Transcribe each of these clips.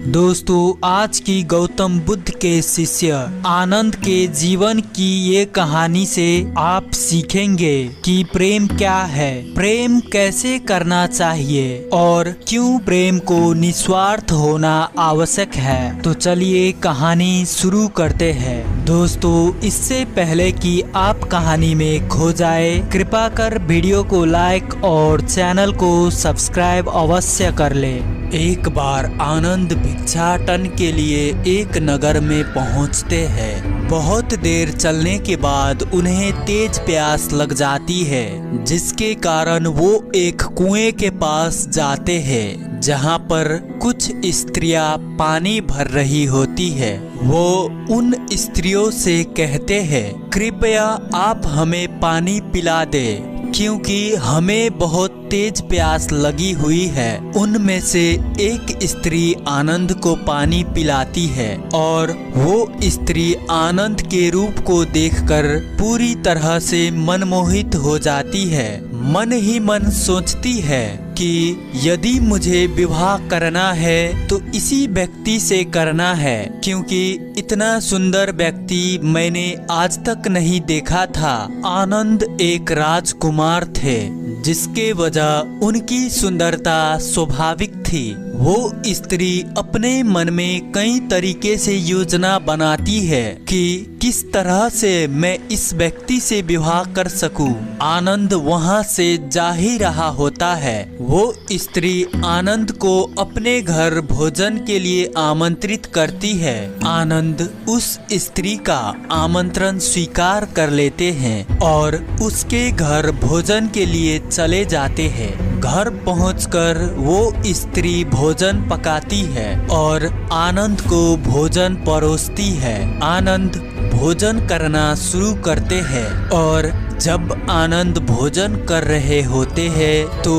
दोस्तों, आज की गौतम बुद्ध के शिष्य आनंद के जीवन की ये कहानी से आप सीखेंगे कि प्रेम क्या है, प्रेम कैसे करना चाहिए और क्यों प्रेम को निस्वार्थ होना आवश्यक है। तो चलिए कहानी शुरू करते हैं। दोस्तों, इससे पहले कि आप कहानी में खो जाए, कृपा कर वीडियो को लाइक और चैनल को सब्सक्राइब अवश्य कर ले। एक बार आनंद भिक्षाटन के लिए एक नगर में पहुंचते हैं। बहुत देर चलने के बाद उन्हें तेज प्यास लग जाती है, जिसके कारण वो एक कुएं के पास जाते हैं, जहां पर कुछ स्त्रियां पानी भर रही होती है। वो उन स्त्रियों से कहते हैं, कृपया आप हमें पानी पिला दे, क्योंकि हमें बहुत तेज प्यास लगी हुई है। उनमें से एक स्त्री आनंद को पानी पिलाती है और वो स्त्री आनंद के रूप को देखकर पूरी तरह से मनमोहित हो जाती है। मन ही मन सोचती है कि यदि मुझे विवाह करना है तो इसी व्यक्ति से करना है, क्योंकि इतना सुंदर व्यक्ति मैंने आज तक नहीं देखा था। आनंद एक राजकुमार थे, जिसके वजह उनकी सुंदरता स्वाभाविक थी। वो स्त्री अपने मन में कई तरीके से योजना बनाती है कि किस तरह से मैं इस व्यक्ति से विवाह कर सकूं। आनंद वहां से जा ही रहा होता है। वो स्त्री आनंद को अपने घर भोजन के लिए आमंत्रित करती है। आनंद उस स्त्री का आमंत्रण स्वीकार कर लेते हैं और उसके घर भोजन के लिए चले जाते हैं। घर पहुंचकर वो स्त्री भोजन पकाती है और आनंद को भोजन परोसती है। आनंद भोजन करना शुरू करते हैं और जब आनंद भोजन कर रहे होते हैं तो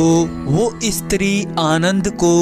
वो स्त्री आनंद को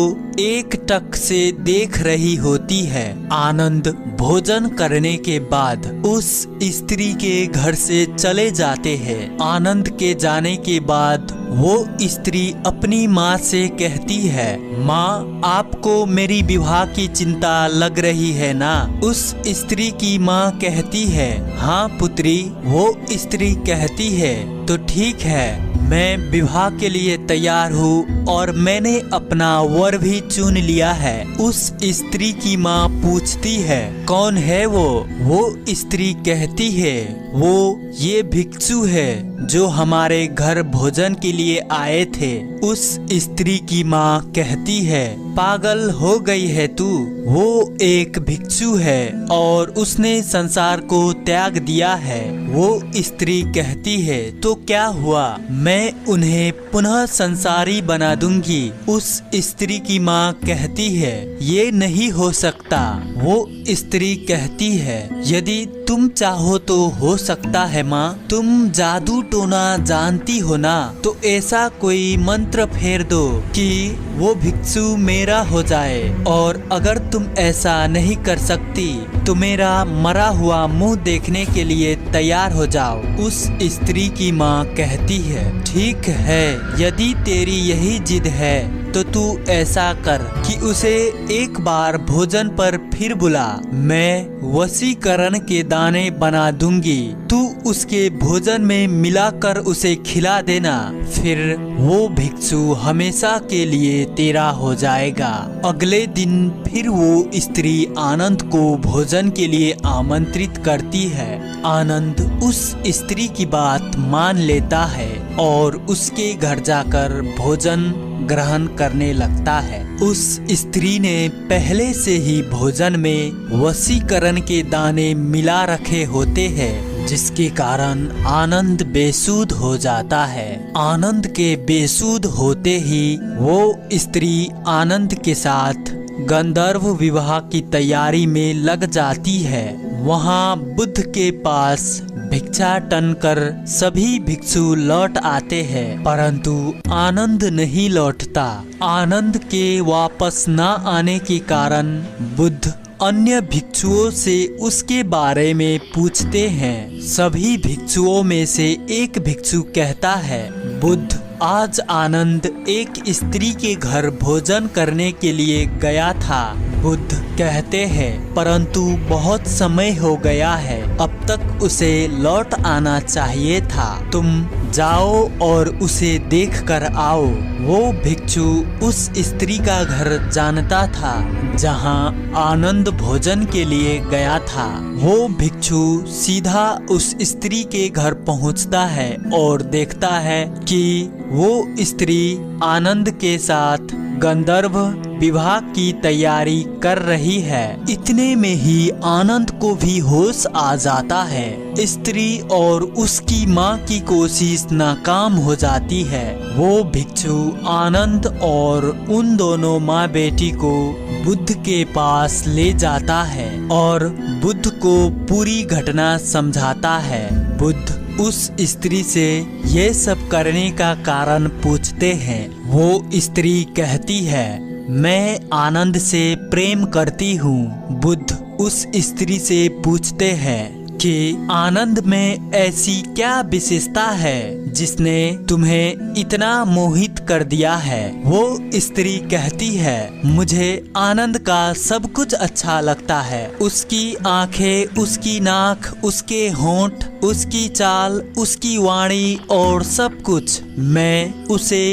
एक टक से देख रही होती है। आनंद भोजन करने के बाद उस स्त्री के घर से चले जाते हैं। आनंद के जाने के बाद वो स्त्री अपनी माँ से कहती है, माँ, आपको मेरी विवाह की चिंता लग रही है ना? उस स्त्री की माँ कहती है, हाँ पुत्री। वो स्त्री कहती है, तो ठीक है, मैं विवाह के लिए तैयार हूँ और मैंने अपना वर भी चुन लिया है। उस स्त्री की माँ पूछती है, कौन है वो? वो स्त्री कहती है, वो ये भिक्षु है जो हमारे घर भोजन के लिए आए थे। उस स्त्री की माँ कहती है, पागल हो गई है तू? वो एक भिक्षु है और उसने संसार को त्याग दिया है। वो स्त्री कहती है, तो क्या हुआ, मैं उन्हें पुनः संसारी बना दूंगी। उस स्त्री की माँ कहती है, ये नहीं हो सकता। वो स्त्री कहती है, यदि तुम चाहो तो हो सकता है माँ। तुम जादू टोना जानती हो ना, तो ऐसा कोई मंत्र फेर दो कि वो भिक्षु मेरा हो जाए, और अगर तुम ऐसा नहीं कर सकती तो मेरा मरा हुआ मुंह देखने के लिए तैयार हो जाओ। उस स्त्री की माँ कहती है, ठीक है, यदि तेरी यही जिद है तो तू ऐसा कर कि उसे एक बार भोजन पर फिर बुला। मैं वशीकरण के दाने बना दूंगी, तू उसके भोजन में मिलाकर उसे खिला देना, फिर वो भिक्षु हमेशा के लिए तेरा हो जाएगा। अगले दिन फिर वो स्त्री आनंद को भोजन के लिए आमंत्रित करती है। आनंद उस स्त्री की बात मान लेता है और उसके घर जाकर भोजन ग्रहण करने लगता है। उस स्त्री ने पहले से ही भोजन में वशीकरण के दाने मिला रखे होते हैं, जिसके कारण आनंद बेसुध हो जाता है। आनंद के बेसुध होते ही वो स्त्री आनंद के साथ गंधर्व विवाह की तैयारी में लग जाती है। वहाँ बुद्ध के पास भिक्षाटन कर सभी भिक्षु लौट आते हैं, परंतु आनंद नहीं लौटता। आनंद के वापस न आने के कारण बुद्ध अन्य भिक्षुओं से उसके बारे में पूछते हैं। सभी भिक्षुओं में से एक भिक्षु कहता है, बुद्ध, आज आनंद एक स्त्री के घर भोजन करने के लिए गया था। बुद्ध कहते हैं, परंतु बहुत समय हो गया है, अब तक उसे लौट आना चाहिए था। तुम जाओ और उसे देख कर आओ। वो भिक्षु उस स्त्री का घर जानता था जहां आनंद भोजन के लिए गया था। वो भिक्षु सीधा उस स्त्री के घर पहुंचता है और देखता है कि वो स्त्री आनंद के साथ गंधर्व विवाह की तैयारी कर रही है। इतने में ही आनंद को भी होश आ जाता है। स्त्री और उसकी माँ की कोशिश नाकाम हो जाती है। वो भिक्षु आनंद और उन दोनों माँ बेटी को बुद्ध के पास ले जाता है और बुद्ध को पूरी घटना समझाता है। बुद्ध उस स्त्री से ये सब करने का कारण पूछते हैं। वो स्त्री कहती है, मैं आनंद से प्रेम करती हूँ। बुद्ध उस स्त्री से पूछते हैं कि आनंद में ऐसी क्या विशेषता है जिसने तुम्हें इतना मोहित कर दिया है। वो स्त्री कहती है, मुझे आनंद का सब कुछ अच्छा लगता है। उसकी आंखें, उसकी नाक, उसके होंठ, उसकी चाल, उसकी वाणी और सब कुछ। मैं उसे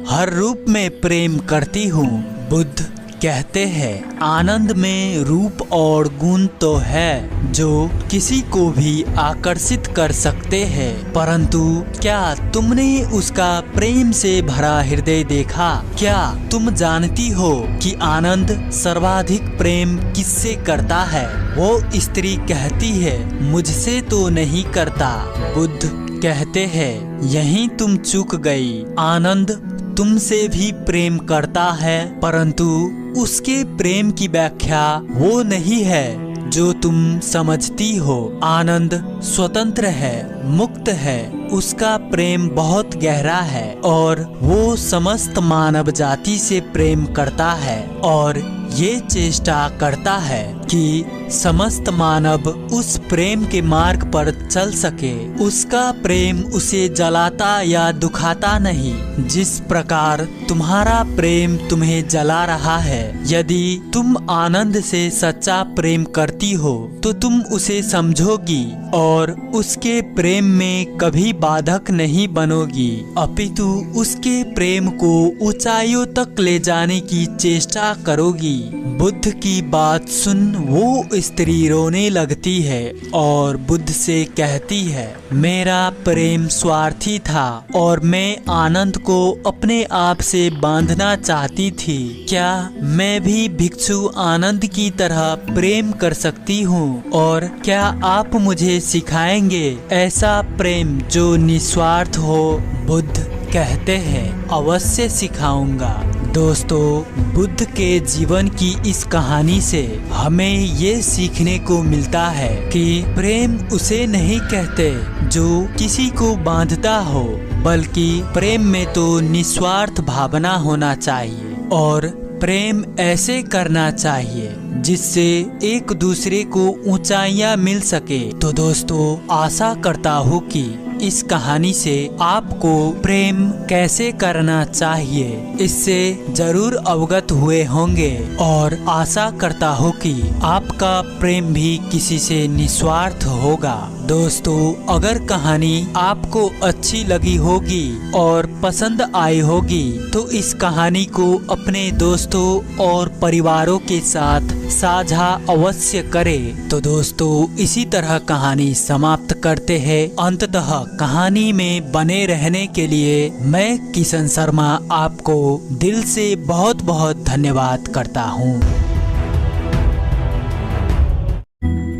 हर रूप में प्रेम करती हूँ। बुद्ध कहते हैं, आनंद में रूप और गुण तो है जो किसी को भी आकर्षित कर सकते हैं, परंतु क्या तुमने उसका प्रेम से भरा हृदय देखा? क्या तुम जानती हो कि आनंद सर्वाधिक प्रेम किससे करता है? वो स्त्री कहती है, मुझसे तो नहीं करता। बुद्ध कहते हैं, यहीं तुम चूक गई। आनंद तुमसे भी प्रेम करता है, परंतु उसके प्रेम की व्याख्या वो नहीं है जो तुम समझती हो। आनंद स्वतंत्र है, मुक्त है। उसका प्रेम बहुत गहरा है और वो समस्त मानव जाति से प्रेम करता है और ये चेष्टा करता है कि समस्त मानव उस प्रेम के मार्ग पर चल सके। उसका प्रेम उसे जलाता या दुखाता नहीं, जिस प्रकार तुम्हारा प्रेम तुम्हें जला रहा है। यदि तुम आनंद से सच्चा प्रेम करती हो तो तुम उसे समझोगी और उसके प्रेम में कभी बाधक नहीं बनोगी, अपितु उसके प्रेम को ऊंचाइयों तक ले जाने की चेष्टा करोगी। बुद्ध की बात सुन वो स्त्री रोने लगती है और बुद्ध से कहती है, मेरा प्रेम स्वार्थी था और मैं आनंद को अपने आप से बांधना चाहती थी। क्या मैं भी भिक्षु आनंद की तरह प्रेम कर सकती हूँ? और क्या आप मुझे सिखाएंगे ऐसा प्रेम जो निस्वार्थ हो? बुद्ध कहते हैं, अवश्य सिखाऊंगा। दोस्तों, बुद्ध के जीवन की इस कहानी से हमें ये सीखने को मिलता है कि प्रेम उसे नहीं कहते जो किसी को बांधता हो, बल्कि प्रेम में तो निस्वार्थ भावना होना चाहिए और प्रेम ऐसे करना चाहिए जिससे एक दूसरे को ऊंचाइयां मिल सके। तो दोस्तों, आशा करता हूँ कि इस कहानी से आपको प्रेम कैसे करना चाहिए इससे जरूर अवगत हुए होंगे और आशा करता हूँ कि आपका प्रेम भी किसी से निस्वार्थ होगा। दोस्तों, अगर कहानी आपको अच्छी लगी होगी और पसंद आई होगी तो इस कहानी को अपने दोस्तों और परिवारों के साथ साझा अवश्य करें। तो दोस्तों, इसी तरह कहानी समाप्त करते हैं। अंततः कहानी में बने रहने के लिए मैं किशन शर्मा आपको दिल से बहुत बहुत धन्यवाद करता हूँ।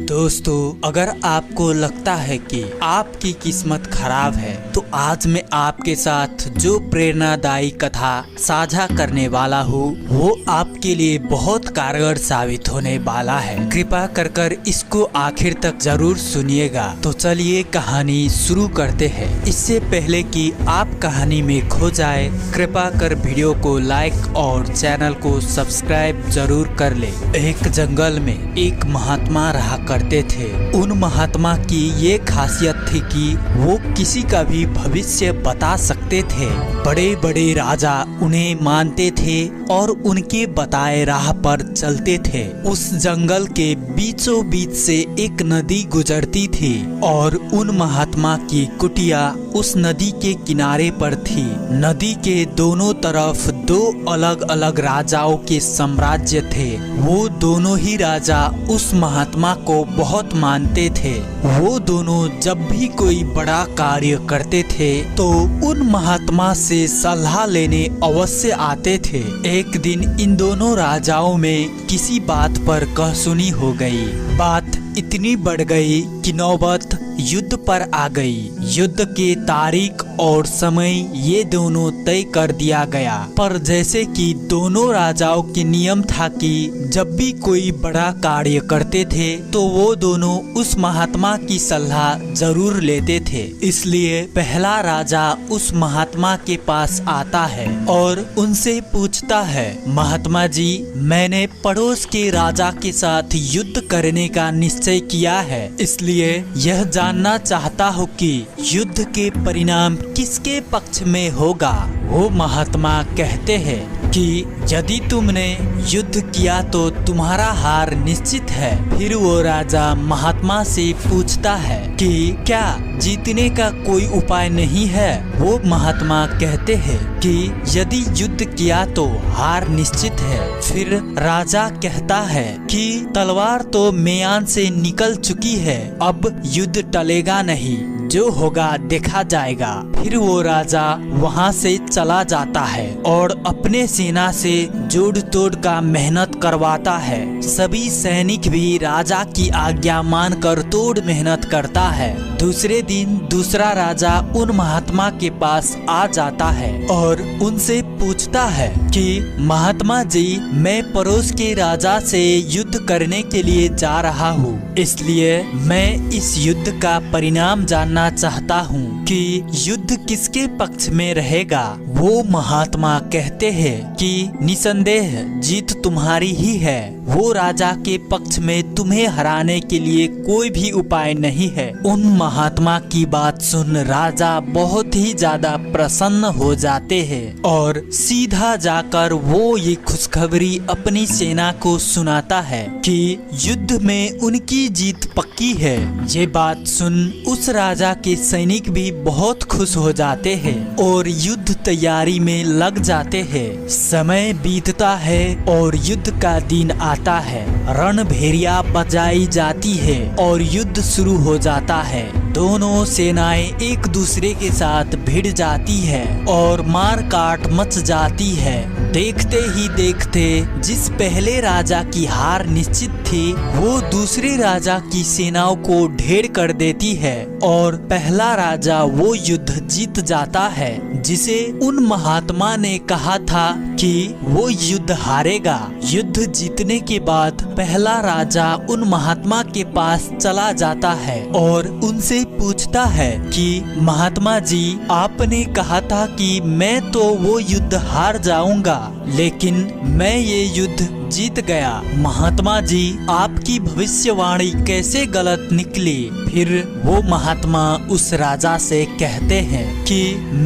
दोस्तों, अगर आपको लगता है कि आपकी किस्मत खराब है तो आज मैं आपके साथ जो प्रेरणादायी कथा साझा करने वाला हूँ वो आपके लिए बहुत कारगर साबित होने वाला है। कृपा कर इसको आखिर तक जरूर सुनिएगा। तो चलिए कहानी शुरू करते हैं। इससे पहले कि आप कहानी में खो जाए, कृपा कर वीडियो को लाइक और चैनल को सब्सक्राइब जरूर कर ले। एक जंगल में एक महात्मा रहा करते थे। उन महात्मा की ये खासियत थी कि वो किसी का भी भविष्य बता सकते थे। बड़े बड़े राजा उन्हें मानते थे और उनके बताए राह पर चलते थे। उस जंगल के बीचों बीच से एक नदी गुजरती थी और उन महात्मा की कुटिया उस नदी के किनारे पर थी। नदी के दोनों तरफ दो अलग अलग राजाओं के साम्राज्य थे। वो दोनों ही राजा उस महात्मा को बहुत मानते थे। वो दोनों जब भी कोई बड़ा कार्य करते थे तो उन महात्मा से सलाह लेने अवश्य आते थे। एक दिन इन दोनों राजाओं में किसी बात पर कहासुनी हो गई। बात इतनी बढ़ गई कि नौबत युद्ध पर आ गई। युद्ध के तारीख और समय ये दोनों तय कर दिया गया। पर जैसे कि दोनों राजाओं के नियम था कि जब भी कोई बड़ा कार्य करते थे तो वो दोनों उस महात्मा की सलाह जरूर लेते थे। इसलिए पहला राजा उस महात्मा के पास आता है और उनसे पूछता है, महात्मा जी, मैंने पड़ोस के राजा के साथ युद्ध करने का निश्चय किया है, इसलिए यह जानना चाहता हूँ कि युद्ध के परिणाम किसके पक्ष में होगा। वो महात्मा कहते हैं कि यदि तुमने युद्ध किया तो तुम्हारा हार निश्चित है। फिर वो राजा महात्मा से पूछता है कि क्या जीतने का कोई उपाय नहीं है। वो महात्मा कहते हैं कि यदि युद्ध किया तो हार निश्चित है। फिर राजा कहता है कि तलवार तो म्यान से निकल चुकी है, अब युद्ध टलेगा नहीं, जो होगा देखा जाएगा। फिर वो राजा वहाँ से चला जाता है और अपने सेना से जोड़ तोड़ का मेहनत करवाता है। सभी सैनिक भी राजा की आज्ञा मानकर तोड़ मेहनत करता है। दूसरे दिन दूसरा राजा उन महात्मा के पास आ जाता है और उनसे पूछता है कि महात्मा जी, मैं पड़ोस के राजा से युद्ध करने के लिए जा रहा हूँ, इसलिए मैं इस युद्ध का परिणाम जानना चाहता हूँ कि युद्ध किसके पक्ष में रहेगा। वो महात्मा कहते हैं कि निसंदेह जीत तुम्हारी ही है। वो राजा के पक्ष में तुम्हें हराने के लिए कोई भी उपाय नहीं है। उन महात्मा की बात सुन राजा बहुत ही ज्यादा प्रसन्न हो जाते हैं और सीधा जाकर वो ये खुशखबरी अपनी सेना को सुनाता है कि युद्ध में उनकी जीत पक्की है। ये बात सुन उस राजा के सैनिक भी बहुत खुश हो जाते हैं और युद्ध तैयारी में लग जाते हैं। समय बीतता है और युद्ध का दिन आता है। रणभेरिया बजाई जाती है और युद्ध शुरू हो जाता है। दोनों सेनाएं एक दूसरे के साथ भिड़ जाती है और मार काट मच जाती है। देखते ही देखते जिस पहले राजा की हार निश्चित थी वो दूसरे राजा की सेनाओं को ढेर कर देती है और पहला राजा वो युद्ध जीत जाता है जिसे उन महात्मा ने कहा था कि वो युद्ध हारेगा। युद्ध जीतने के बाद पहला राजा उन महात्मा के पास चला जाता है और उनसे पूछता है कि महात्मा जी, आपने कहा था कि मैं तो वो युद्ध हार जाऊंगा, लेकिन मैं ये युद्ध जीत गया। महात्मा जी, आपकी भविष्यवाणी कैसे गलत निकली? फिर वो महात्मा उस राजा से कहते हैं कि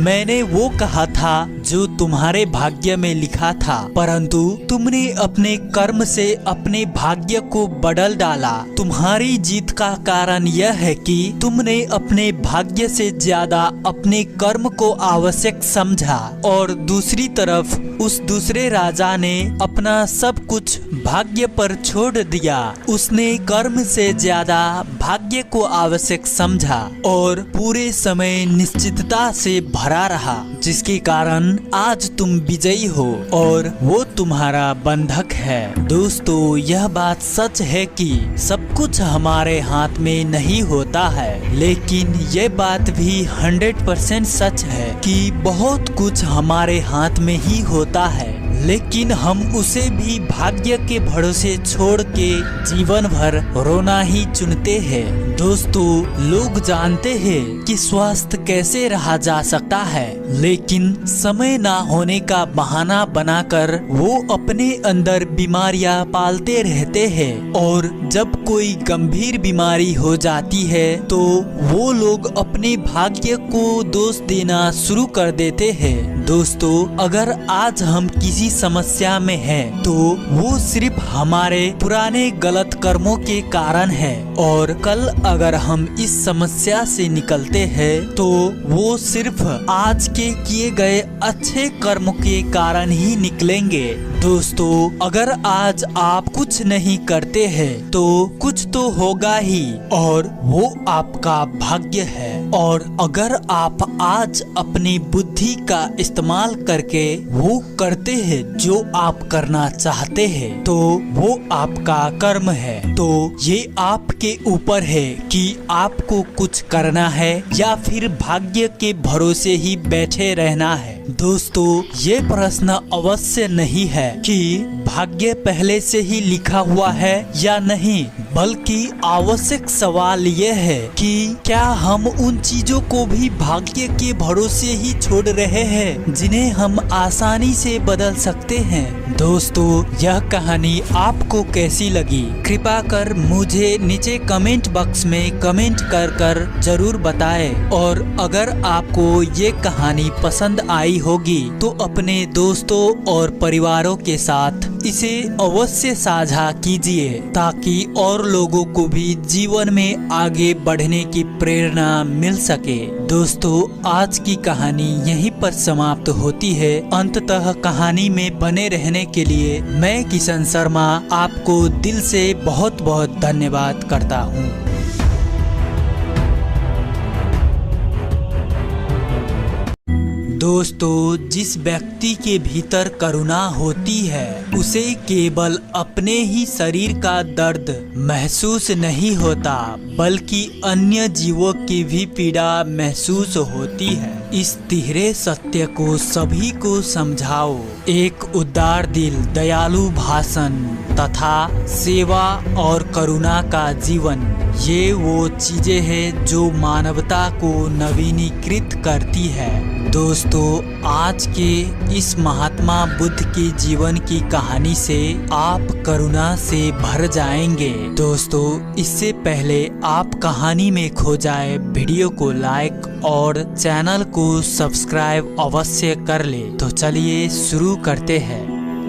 मैंने वो कहा था जो तुम्हारे भाग्य में लिखा था, परंतु तुमने अपने कर्म से अपने भाग्य को बदल डाला। तुम्हारी जीत का कारण यह है कि तुमने अपने भाग्य से ज्यादा अपने कर्म को आवश्यक समझा और दूसरी तरफ उस दूसरे राजा ने अपना सब कुछ भाग्य पर छोड़ दिया। उसने कर्म से ज्यादा भाग्य को आवश्यक समझा और पूरे समय निश्चितता से भरा रहा, जिसके कारण आज तुम विजयी हो और वो तुम्हारा बंधक है। दोस्तों, यह बात सच है कि सब कुछ हमारे हाथ में नहीं होता है, लेकिन ये बात भी 100% सच है कि बहुत कुछ हमारे हाथ में ही होता है, लेकिन हम उसे भी भाग्य के भरोसे छोड़ के जीवन भर रोना ही चुनते हैं। दोस्तों, लोग जानते हैं कि स्वास्थ्य कैसे रहा जा सकता है, लेकिन समय ना होने का बहाना बनाकर वो अपने अंदर बीमारियां पालते रहते हैं और जब कोई गंभीर बीमारी हो जाती है तो वो लोग अपने भाग्य को दोष देना शुरू कर देते हैं। दोस्तों, अगर आज हम किसी समस्या में हैं, तो वो सिर्फ हमारे पुराने गलत कर्मों के कारण है। और कल अगर हम इस समस्या से निकलते हैं तो वो सिर्फ आज के किए गए अच्छे कर्म के कारण ही निकलेंगे। दोस्तों, अगर आज आप कुछ नहीं करते हैं तो कुछ तो होगा ही, और वो आपका भाग्य है। और अगर आप आज अपनी बुद्धि का इस्तेमाल करके वो करते हैं जो आप करना चाहते हैं, तो वो आपका कर्म है। तो ये आपके ऊपर है कि आपको कुछ करना है या फिर भाग्य के भरोसे ही बैठे रहना है। दोस्तों, ये प्रश्न अवश्य नहीं है कि भाग्य पहले से ही लिखा हुआ है या नहीं, बल्कि आवश्यक सवाल ये है कि क्या हम उन चीजों को भी भाग्य के भरोसे ही छोड़ रहे हैं जिन्हें हम आसानी से बदल सकते हैं। दोस्तों, यह कहानी आपको कैसी लगी कृपा कर मुझे नीचे कमेंट बॉक्स में कमेंट कर जरूर बताएं। और अगर आपको ये कहानी पसंद आई होगी तो अपने दोस्तों और परिवारों के साथ इसे अवश्य साझा कीजिए, ताकि और लोगों को भी जीवन में आगे बढ़ने की प्रेरणा मिल सके। दोस्तों, आज की कहानी यहीं पर समाप्त होती है। अंततः कहानी में बने रहने के लिए मैं किशन शर्मा आपको दिल से बहुत बहुत धन्यवाद करता हूँ। दोस्तों, जिस व्यक्ति के भीतर करुणा होती है उसे केवल अपने ही शरीर का दर्द महसूस नहीं होता, बल्कि अन्य जीवों की भी पीड़ा महसूस होती है। इस तिहरे सत्य को सभी को समझाओ। एक उदार दिल, दयालु भाषण तथा सेवा और करुणा का जीवन, ये वो चीजें हैं जो मानवता को नवीनीकृत करती है। दोस्तों, आज के इस महात्मा बुद्ध के जीवन की कहानी से आप करुणा से भर जाएंगे। दोस्तों, इससे पहले आप कहानी में खो जाए, वीडियो को लाइक और चैनल को सब्सक्राइब अवश्य कर ले। तो चलिए शुरू करते हैं।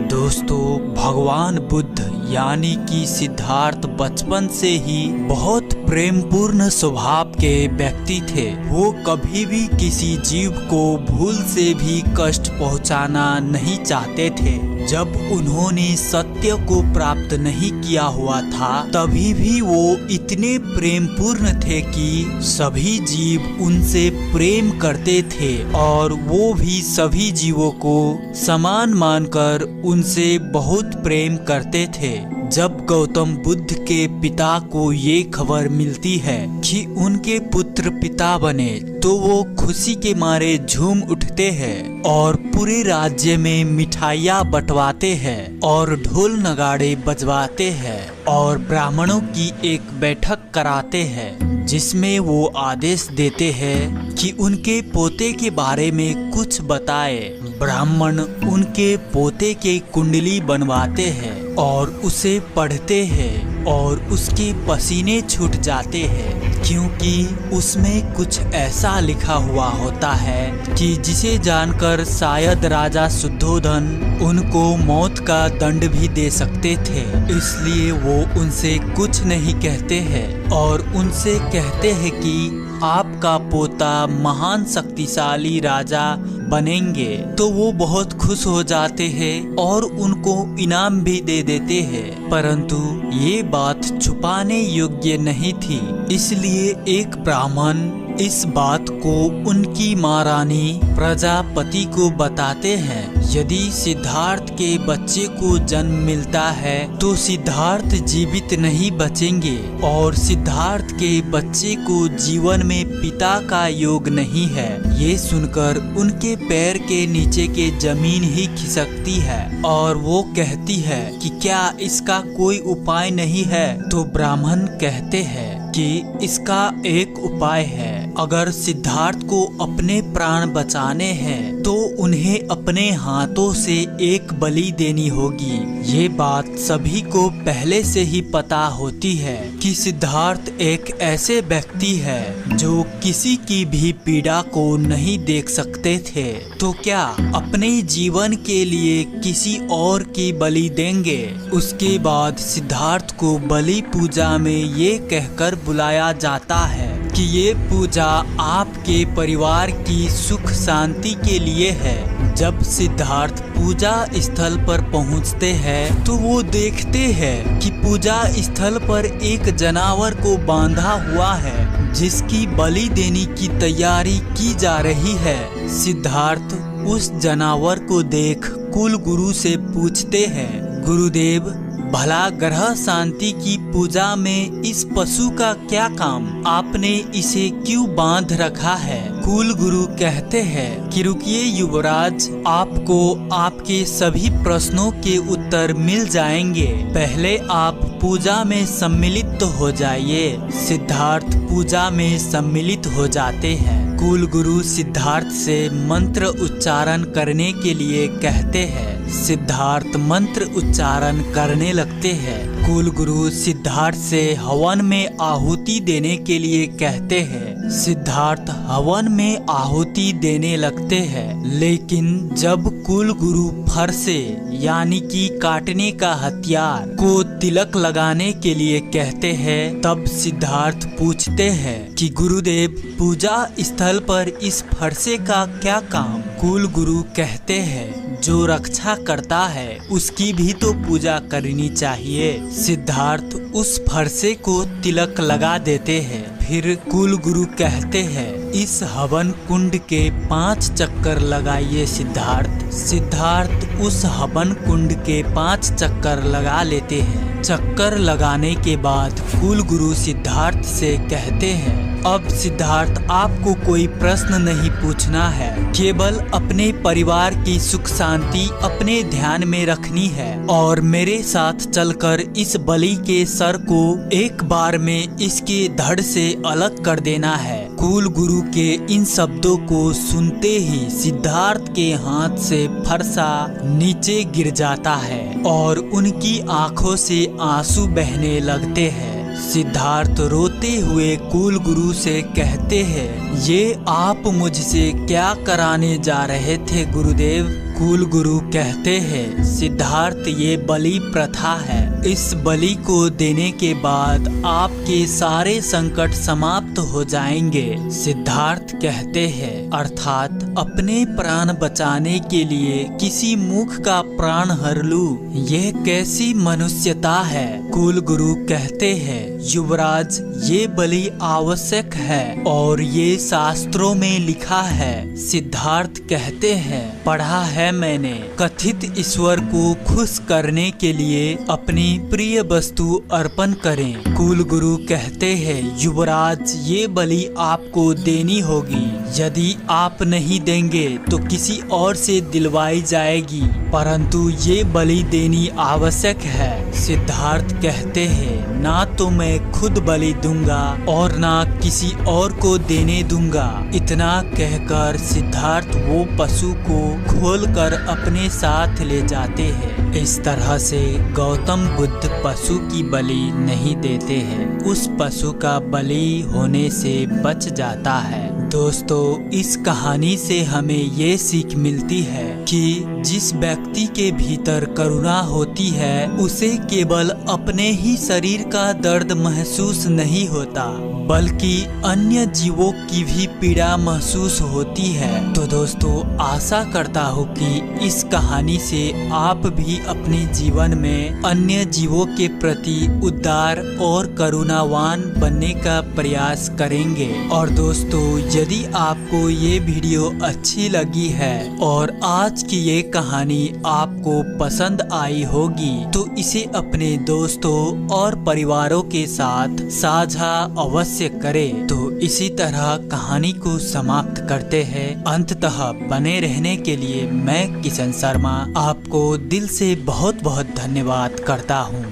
दोस्तों, भगवान बुद्ध यानी कि सिद्धार्थ बचपन से ही बहुत प्रेमपूर्ण स्वभाव के व्यक्ति थे। वो कभी भी किसी जीव को भूल से भी कष्ट पहुंचाना नहीं चाहते थे। जब उन्होंने सत्य को प्राप्त नहीं किया हुआ था, तभी भी वो इतने प्रेमपूर्ण थे कि सभी जीव उनसे प्रेम करते थे और वो भी सभी जीवों को समान मानकर उनसे बहुत प्रेम करते थे। जब गौतम बुद्ध के पिता को ये खबर मिलती है कि उनके पुत्र पिता बने, तो वो खुशी के मारे झूम उठते हैं और पूरे राज्य में मिठाइयाँ बंटवाते हैं और ढोल नगाड़े बजवाते हैं और ब्राह्मणों की एक बैठक कराते हैं, जिसमें वो आदेश देते हैं कि उनके पोते के बारे में कुछ बताए। ब्राह्मण उनके पोते के कुंडली बनवाते हैं और उसे पढ़ते हैं और उसके पसीने छूट जाते हैं, क्योंकि उसमें कुछ ऐसा लिखा हुआ होता है कि जिसे जानकर शायद राजा शुद्धोधन उनको मौत का दंड भी दे सकते थे। इसलिए वो उनसे कुछ नहीं कहते हैं और उनसे कहते हैं कि आपका पोता महान शक्तिशाली राजा बनेंगे। तो वो बहुत खुश हो जाते हैं और उनको इनाम भी दे देते हैं। परंतु ये बात छुपाने योग्य नहीं थी, इसलिए एक ब्राह्मण इस बात को उनकी माँ रानी प्रजापति को बताते हैं। यदि सिद्धार्थ के बच्चे को जन्म मिलता है तो सिद्धार्थ जीवित नहीं बचेंगे और सिद्धार्थ के बच्चे को जीवन में पिता का योग नहीं है। ये सुनकर उनके पैर के नीचे के जमीन ही खिसकती है और वो कहती है कि क्या इसका कोई उपाय नहीं है। तो ब्राह्मण कहते हैं कि इसका एक उपाय है। अगर सिद्धार्थ को अपने प्राण बचाने हैं तो उन्हें अपने हाथों से एक बलि देनी होगी। ये बात सभी को पहले से ही पता होती है कि सिद्धार्थ एक ऐसे व्यक्ति है जो किसी की भी पीड़ा को नहीं देख सकते थे, तो क्या अपने जीवन के लिए किसी और की बलि देंगे। उसके बाद सिद्धार्थ को बलि पूजा में ये कहकर बुलाया जाता है कि ये पूजा आपके परिवार की सुख शांति के लिए है। जब सिद्धार्थ पूजा स्थल पर पहुंचते हैं तो वो देखते हैं कि पूजा स्थल पर एक जानवर को बांधा हुआ है जिसकी बलि देने की तैयारी की जा रही है। सिद्धार्थ उस जानवर को देख कुल गुरु से पूछते हैं, गुरुदेव भला ग्रह शांति की पूजा में इस पशु का क्या काम, आपने इसे क्यों बांध रखा है। कुल गुरु कहते हैं कि रुकिए युवराज, आपको आपके सभी प्रश्नों के उत्तर मिल जाएंगे, पहले आप पूजा में सम्मिलित तो हो जाइए। सिद्धार्थ पूजा में सम्मिलित हो जाते हैं। कुल गुरु सिद्धार्थ से मंत्र उच्चारण करने के लिए कहते हैं। सिद्धार्थ मंत्र उच्चारण करने लगते हैं। कुल गुरु सिद्धार्थ से हवन में आहुति देने के लिए कहते हैं। सिद्धार्थ हवन में आहुति देने लगते हैं, लेकिन जब कुल गुरु फरसे यानी कि काटने का हथियार को तिलक लगाने के लिए कहते हैं, तब सिद्धार्थ पूछते हैं कि गुरुदेव पूजा स्थल पर इस फरसे का क्या काम। कुल गुरु कहते हैं जो रक्षा करता है उसकी भी तो पूजा करनी चाहिए। सिद्धार्थ उस फरसे को तिलक लगा देते हैं। फिर कुल गुरु कहते हैं इस हवन कुंड के 5 चक्कर लगाइए सिद्धार्थ। सिद्धार्थ उस हवन कुंड के 5 चक्कर लगा लेते हैं। चक्कर लगाने के बाद कुल गुरु सिद्धार्थ से कहते हैं अब सिद्धार्थ आपको कोई प्रश्न नहीं पूछना है, केवल अपने परिवार की सुख शांति अपने ध्यान में रखनी है और मेरे साथ चलकर इस बलि के सर को एक बार में इसके धड़ से अलग कर देना है। कुल गुरु के इन शब्दों को सुनते ही सिद्धार्थ के हाथ से फरसा नीचे गिर जाता है और उनकी आंखों से आंसू बहने लगते हैं। सिद्धार्थ रोते हुए कुल गुरु से कहते हैं ये आप मुझसे क्या कराने जा रहे थे गुरुदेव। कुल गुरु कहते हैं सिद्धार्थ ये बलि प्रथा है, इस बलि को देने के बाद आपके सारे संकट समाप्त हो जाएंगे। सिद्धार्थ कहते हैं अर्थात अपने प्राण बचाने के लिए किसी मूर्ख का प्राण हर लूं, यह कैसी मनुष्यता है। कुल गुरु कहते हैं युवराज ये बलि आवश्यक है और ये शास्त्रों में लिखा है। सिद्धार्थ कहते हैं पढ़ा है मैंने, कथित ईश्वर को खुश करने के लिए अपनी प्रिय वस्तु अर्पण करें। कुल गुरु कहते हैं युवराज ये बलि आपको देनी होगी, यदि आप नहीं देंगे तो किसी और से दिलवाई जाएगी, परंतु ये बलि देनी आवश्यक है। सिद्धार्थ कहते हैं ना तो मैं खुद बलि दूंगा और ना किसी और को देने दूंगा। इतना कहकर सिद्धार्थ वो पशु को खोलकर अपने साथ ले जाते हैं। इस तरह से गौतम बुद्ध पशु की बलि नहीं देते हैं, उस पशु का बलि होने से बच जाता है। दोस्तों इस कहानी से हमें ये सीख मिलती है कि जिस व्यक्ति के भीतर करुणा होती है उसे केवल अपने ही शरीर का दर्द महसूस नहीं होता बल्कि अन्य जीवों की भी पीड़ा महसूस होती है। तो दोस्तों आशा करता हूँ कि इस कहानी से आप भी अपने जीवन में अन्य जीवों के प्रति उदार और करुणावान बनने का प्रयास करेंगे। और दोस्तों यदि आपको ये वीडियो अच्छी लगी है और आज की ये कहानी आपको पसंद आई होगी तो इसे अपने दोस्तों और परिवारों के साथ साझा अवश्य करें। तो इसी तरह कहानी को समाप्त करते हैं। अंततः बने रहने के लिए मैं किशन शर्मा आपको दिल से बहुत बहुत धन्यवाद करता हूँ।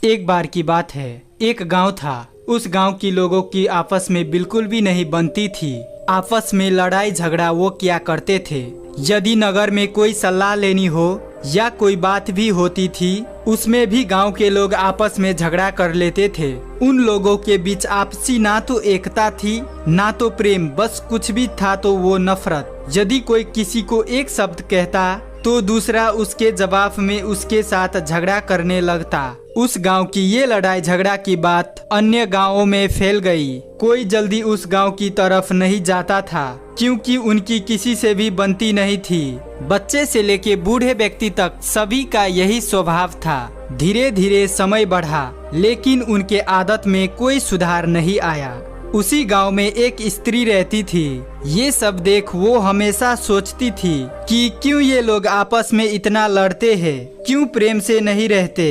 एक बार की बात है, एक गांव था। उस गांव की लोगों की आपस में बिल्कुल भी नहीं बनती थी। आपस में लड़ाई झगड़ा वो किया करते थे। यदि नगर में कोई सलाह लेनी हो या कोई बात भी होती थी, उसमें भी गांव के लोग आपस में झगड़ा कर लेते थे। उन लोगों के बीच आपसी ना तो एकता थी ना तो प्रेम, बस कुछ भी था तो वो नफरत। यदि कोई किसी को एक शब्द कहता तो दूसरा उसके जवाब में उसके साथ झगड़ा करने लगता। उस गांव की ये लड़ाई झगड़ा की बात अन्य गांवों में फैल गई। कोई जल्दी उस गांव की तरफ नहीं जाता था क्योंकि उनकी किसी से भी बनती नहीं थी। बच्चे से लेके बूढ़े व्यक्ति तक सभी का यही स्वभाव था। धीरे धीरे समय बढ़ा लेकिन उनके आदत में कोई सुधार नहीं आया। उसी गांव में एक स्त्री रहती थी। ये सब देख वो हमेशा सोचती थी कि क्यों ये लोग आपस में इतना लड़ते हैं, क्यों प्रेम से नहीं रहते।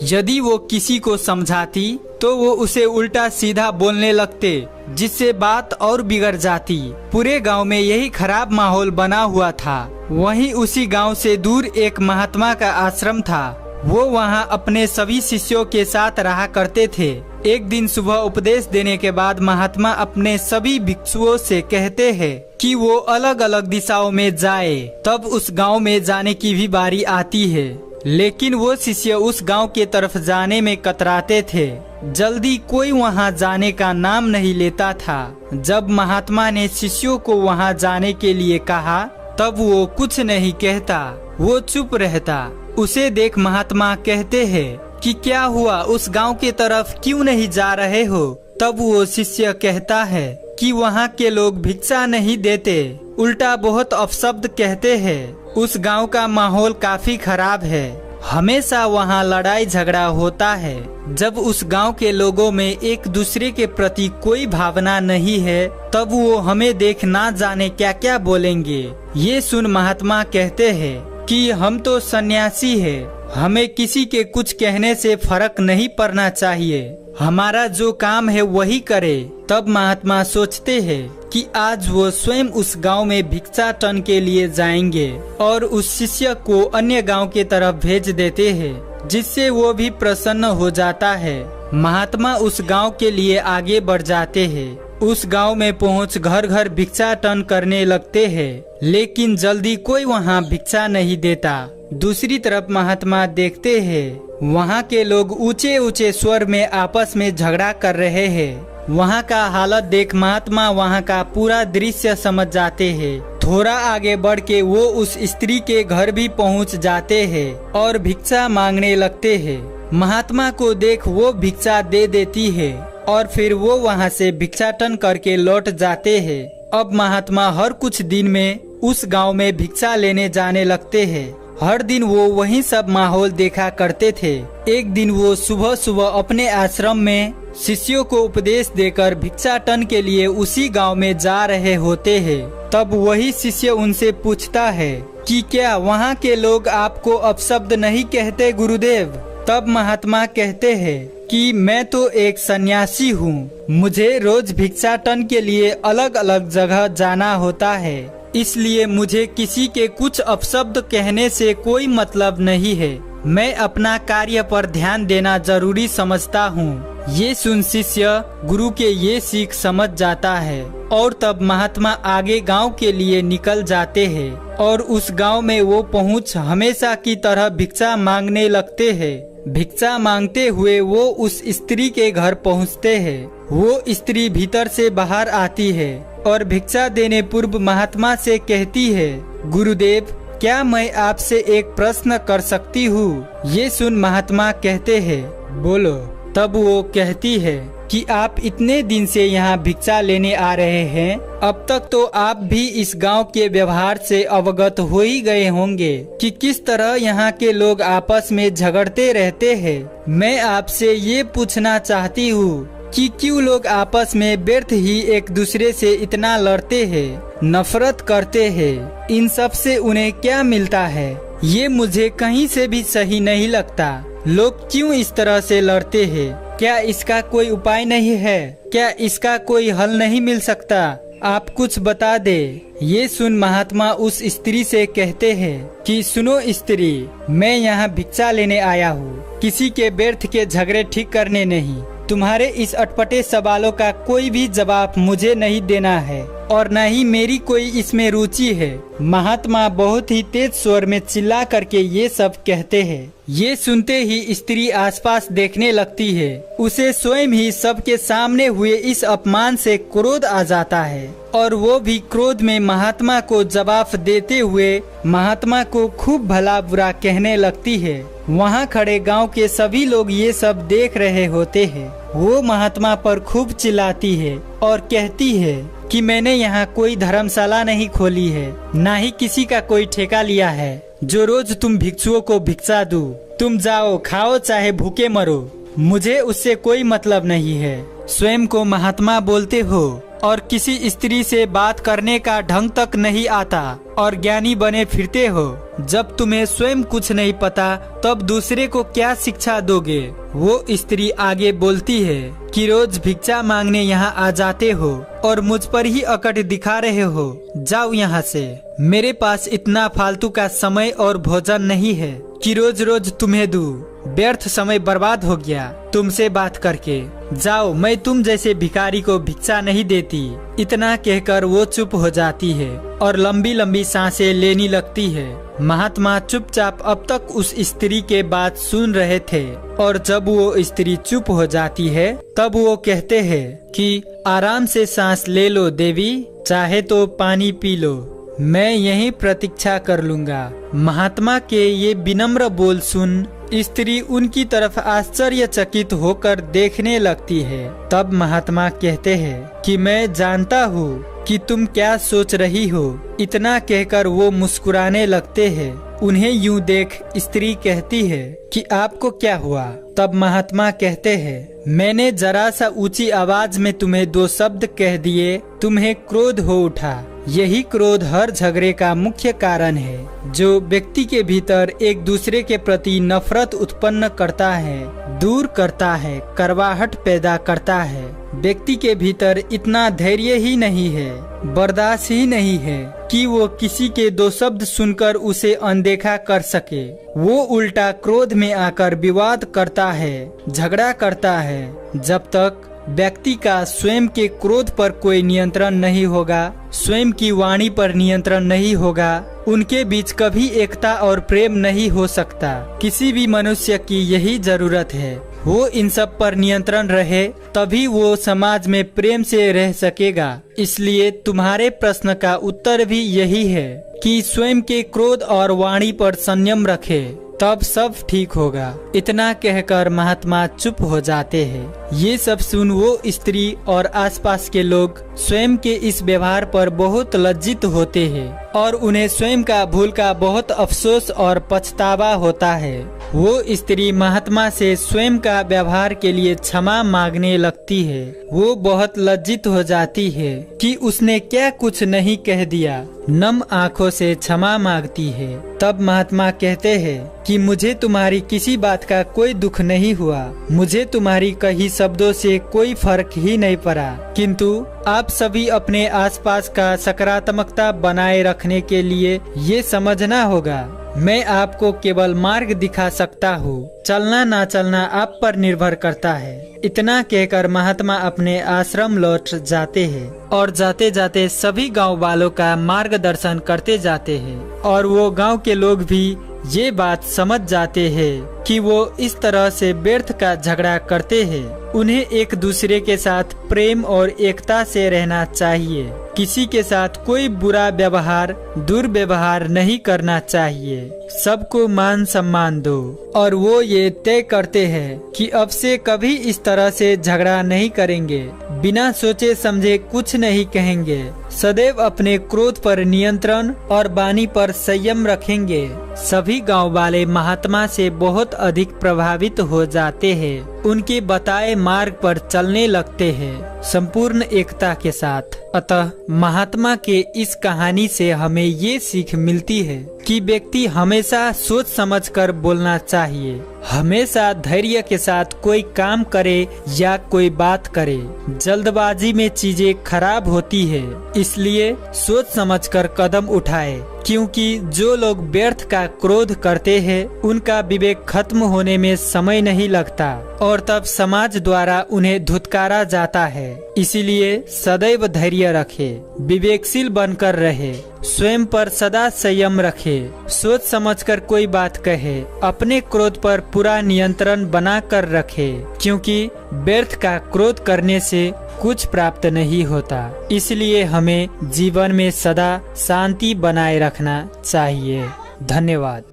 यदि वो किसी को समझाती तो वो उसे उल्टा सीधा बोलने लगते, जिससे बात और बिगड़ जाती। पूरे गांव में यही खराब माहौल बना हुआ था। वहीं उसी गांव से दूर एक महात्मा का आश्रम था। वो वहां अपने सभी शिष्यों के साथ रहा करते थे। एक दिन सुबह उपदेश देने के बाद महात्मा अपने सभी भिक्षुओं से कहते हैं कि वो अलग अलग दिशाओं में जाए। तब उस गांव में जाने की भी बारी आती है, लेकिन वो शिष्य उस गांव के तरफ जाने में कतराते थे। जल्दी कोई वहां जाने का नाम नहीं लेता था। जब महात्मा ने शिष्यों को वहां जाने के लिए कहा तब वो कुछ नहीं कहता, वो चुप रहता। उसे देख महात्मा कहते हैं कि क्या हुआ, उस गांव के तरफ क्यों नहीं जा रहे हो। तब वो शिष्य कहता है कि वहाँ के लोग भिक्षा नहीं देते, उल्टा बहुत अपशब्द कहते हैं। उस गांव का माहौल काफी खराब है, हमेशा वहाँ लड़ाई झगड़ा होता है। जब उस गांव के लोगों में एक दूसरे के प्रति कोई भावना नहीं है तब वो हमें देख ना जाने क्या क्या बोलेंगे। ये सुन महात्मा कहते हैं कि हम तो सन्यासी हैं, हमें किसी के कुछ कहने से फर्क नहीं पड़ना चाहिए, हमारा जो काम है वही करे। तब महात्मा सोचते हैं कि आज वो स्वयं उस गांव में भिक्षाटन के लिए जाएंगे और उस शिष्य को अन्य गांव के तरफ भेज देते हैं, जिससे वो भी प्रसन्न हो जाता है। महात्मा उस गांव के लिए आगे बढ़ जाते हैं। उस गांव में पहुंच घर घर भिक्षाटन करने लगते हैं, लेकिन जल्दी कोई वहां भिक्षा नहीं देता। दूसरी तरफ महात्मा देखते हैं वहां के लोग ऊंचे ऊंचे स्वर में आपस में झगड़ा कर रहे हैं। वहां का हालत देख महात्मा वहां का पूरा दृश्य समझ जाते हैं। थोड़ा आगे बढ़ के वो उस स्त्री के घर भी पहुंच जाते हैं और भिक्षा मांगने लगते हैं। महात्मा को देख वो भिक्षा दे देती है और फिर वो वहां से भिक्षाटन करके लौट जाते हैं। अब महात्मा हर कुछ दिन में उस गांव में भिक्षा लेने जाने लगते हैं। हर दिन वो वही सब माहौल देखा करते थे। एक दिन वो सुबह सुबह अपने आश्रम में शिष्यों को उपदेश देकर भिक्षाटन के लिए उसी गांव में जा रहे होते हैं। तब वही शिष्य उनसे पूछता है कि क्या वहाँ के लोग आपको अपशब्द नहीं कहते गुरुदेव। तब महात्मा कहते हैं कि मैं तो एक सन्यासी हूँ, मुझे रोज भिक्षाटन के लिए अलग अलग जगह जाना होता है, इसलिए मुझे किसी के कुछ अपशब्द कहने से कोई मतलब नहीं है। मैं अपना कार्य पर ध्यान देना जरूरी समझता हूँ। ये सुन शिष्य गुरु के ये सीख समझ जाता है और तब महात्मा आगे गांव के लिए निकल जाते हैं और उस गांव में वो पहुँच हमेशा की तरह भिक्षा मांगने लगते हैं। भिक्षा मांगते हुए वो उस स्त्री के घर पहुँचते हैं। वो स्त्री भीतर से बाहर आती है और भिक्षा देने पूर्व महात्मा से कहती है, गुरुदेव क्या मैं आपसे एक प्रश्न कर सकती हूँ। ये सुन महात्मा कहते हैं, बोलो। तब वो कहती है कि आप इतने दिन से यहाँ भिक्षा लेने आ रहे हैं, अब तक तो आप भी इस गांव के व्यवहार से अवगत हो ही गए होंगे कि किस तरह यहाँ के लोग आपस में झगड़ते रहते हैं। मैं आपसे ये पूछना चाहती हूँ कि क्यों लोग आपस में व्यर्थ ही एक दूसरे से इतना लड़ते हैं, नफरत करते हैं। इन सब से उन्हें क्या मिलता है, ये मुझे कहीं से भी सही नहीं लगता। लोग क्यों इस तरह से लड़ते हैं, क्या इसका कोई उपाय नहीं है, क्या इसका कोई हल नहीं मिल सकता, आप कुछ बता दे। ये सुन महात्मा उस स्त्री से कहते हैं कि सुनो स्त्री, मैं यहाँ भिक्षा लेने आया हूँ, किसी के व्यर्थ के झगड़े ठीक करने नहीं। तुम्हारे इस अटपटे सवालों का कोई भी जवाब मुझे नहीं देना है। और न ही मेरी कोई इसमें रुचि है। महात्मा बहुत ही तेज स्वर में चिल्ला करके ये सब कहते हैं। ये सुनते ही स्त्री आसपास देखने लगती है। उसे स्वयं ही सबके सामने हुए इस अपमान से क्रोध आ जाता है और वो भी क्रोध में महात्मा को जवाब देते हुए महात्मा को खूब भला बुरा कहने लगती है। वहाँ खड़े गांव के सभी लोग ये सब देख रहे होते हैं। वो महात्मा पर खूब चिल्लाती है और कहती है कि मैंने यहाँ कोई धर्मशाला नहीं खोली है, ना ही किसी का कोई ठेका लिया है जो रोज तुम भिक्षुओं को भिक्षा दो। तुम जाओ, खाओ, चाहे भूखे मरो, मुझे उससे कोई मतलब नहीं है। स्वयं को महात्मा बोलते हो और किसी स्त्री से बात करने का ढंग तक नहीं आता और ज्ञानी बने फिरते हो। जब तुम्हें स्वयं कुछ नहीं पता तब दूसरे को क्या शिक्षा दोगे? वो स्त्री आगे बोलती है कि रोज भिक्षा मांगने यहाँ आ जाते हो और मुझ पर ही अकड़ दिखा रहे हो। जाओ यहाँ से, मेरे पास इतना फालतू का समय और भोजन नहीं है कि रोज रोज तुम्हें दूं। व्यर्थ समय बर्बाद हो गया तुमसे बात करके। जाओ, मैं तुम जैसे भिखारी को भिक्षा नहीं देती। इतना कहकर वो चुप हो जाती है और लंबी लंबी सांसें लेने लगती है। महात्मा चुपचाप अब तक उस स्त्री के बात सुन रहे थे और जब वो स्त्री चुप हो जाती है तब वो कहते हैं कि आराम से सांस ले लो देवी, चाहे तो पानी पी लो, मैं यहीं प्रतीक्षा कर लूंगा। महात्मा के ये विनम्र बोल सुन स्त्री उनकी तरफ आश्चर्यचकित होकर देखने लगती है। तब महात्मा कहते हैं कि मैं जानता हूँ कि तुम क्या सोच रही हो। इतना कहकर वो मुस्कुराने लगते हैं। उन्हें यूं देख स्त्री कहती है कि आपको क्या हुआ? तब महात्मा कहते हैं, मैंने जरा सा ऊंची आवाज में तुम्हें दो शब्द कह दिए, तुम्हें क्रोध हो उठा। यही क्रोध हर झगड़े का मुख्य कारण है, जो व्यक्ति के भीतर एक दूसरे के प्रति नफरत उत्पन्न करता है, दूर करता है, करवाहट पैदा करता है। व्यक्ति के भीतर इतना धैर्य ही नहीं है, बर्दाश्त ही नहीं है कि वो किसी के दो शब्द सुनकर उसे अनदेखा कर सके। वो उल्टा क्रोध में आकर विवाद करता है, झगड़ा करता है। जब तक व्यक्ति का स्वयं के क्रोध पर कोई नियंत्रण नहीं होगा, स्वयं की वाणी पर नियंत्रण नहीं होगा, उनके बीच कभी एकता और प्रेम नहीं हो सकता। किसी भी मनुष्य की यही जरूरत है, वो इन सब पर नियंत्रण रहे, तभी वो समाज में प्रेम से रह सकेगा। इसलिए तुम्हारे प्रश्न का उत्तर भी यही है कि स्वयं के क्रोध और वाणी पर संयम रखे, तब सब ठीक होगा। इतना कहकर महात्मा चुप हो जाते हैं। ये सब सुन वो स्त्री और आसपास के लोग स्वयं के इस व्यवहार पर बहुत लज्जित होते हैं और उन्हें स्वयं का भूल का बहुत अफसोस और पछतावा होता है। वो स्त्री महात्मा से स्वयं का व्यवहार के लिए क्षमा मांगने लगती है। वो बहुत लज्जित हो जाती है कि उसने क्या कुछ नहीं कह दिया। नम आंखों से क्षमा मांगती है। तब महात्मा कहते हैं कि मुझे तुम्हारी किसी बात का कोई दुख नहीं हुआ, मुझे तुम्हारी कही शब्दों से कोई फर्क ही नहीं पड़ा, किंतु आप सभी अपने आसपास का सकारात्मकता बनाए रखने के लिए ये समझना होगा, मैं आपको केवल मार्ग दिखा सकता हूँ, चलना ना चलना आप पर निर्भर करता है। इतना कहकर महात्मा अपने आश्रम लौट जाते हैं और जाते जाते सभी गांव वालों का मार्गदर्शन करते जाते हैं और वो गांव के लोग भी ये बात समझ जाते हैं कि वो इस तरह से व्यर्थ का झगड़ा करते हैं। उन्हें एक दूसरे के साथ प्रेम और एकता से रहना चाहिए। किसी के साथ कोई बुरा व्यवहार, दुर्व्यवहार नहीं करना चाहिए। सबको मान सम्मान दो। और वो ये तय करते हैं कि अब से कभी इस तरह से झगड़ा नहीं करेंगे, बिना सोचे समझे कुछ नहीं कहेंगे, सदैव अपने क्रोध पर नियंत्रण और वाणी पर संयम रखेंगे। सभी गांव वाले महात्मा से बहुत अधिक प्रभावित हो जाते हैं, उनके बताए मार्ग पर चलने लगते हैं संपूर्ण एकता के साथ। अतः महात्मा के इस कहानी से हमें ये सीख मिलती है कि व्यक्ति हमेशा सोच समझकर बोलना चाहिए। हमेशा धैर्य के साथ कोई काम करे या कोई बात करे। जल्दबाजी में चीजें खराब होती है, इसलिए सोच समझकर कदम उठाए, क्योंकि जो लोग व्यर्थ का क्रोध करते हैं उनका विवेक खत्म होने में समय नहीं लगता और तब समाज द्वारा उन्हें धुतकारा जाता है। इसीलिए सदैव धैर्य रखे, विवेकशील बनकर रहे, स्वयं पर सदा संयम रखे, सोच समझकर कोई बात कहे, अपने क्रोध पर पूरा नियंत्रण बना कर रखे, क्योंकि व्यर्थ का क्रोध करने से कुछ प्राप्त नहीं होता। इसलिए हमें जीवन में सदा शांति बनाए रखना चाहिए। धन्यवाद।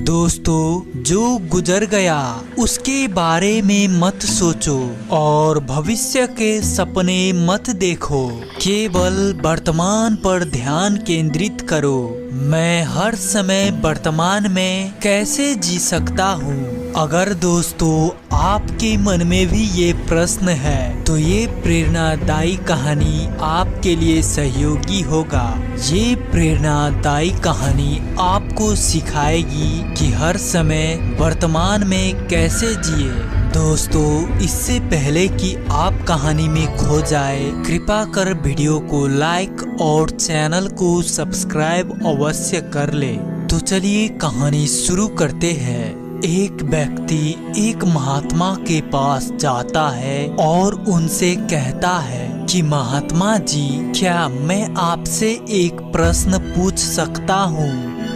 दोस्तों, जो गुजर गया उसके बारे में मत सोचो और भविष्य के सपने मत देखो, केवल वर्तमान पर ध्यान केंद्रित करो। मैं हर समय वर्तमान में कैसे जी सकता हूँ? अगर दोस्तों आपके मन में भी ये प्रश्न है तो ये प्रेरणादायी कहानी आपके लिए सहयोगी होगा। ये प्रेरणादायी कहानी आपको सिखाएगी कि हर समय वर्तमान में कैसे जिए। दोस्तों, इससे पहले कि आप कहानी में खो जाए, कृपा कर वीडियो को लाइक और चैनल को सब्सक्राइब अवश्य कर ले। तो चलिए कहानी शुरू करते हैं। एक व्यक्ति एक महात्मा के पास जाता है और उनसे कहता है कि महात्मा जी, क्या मैं आपसे एक प्रश्न पूछ सकता हूँ?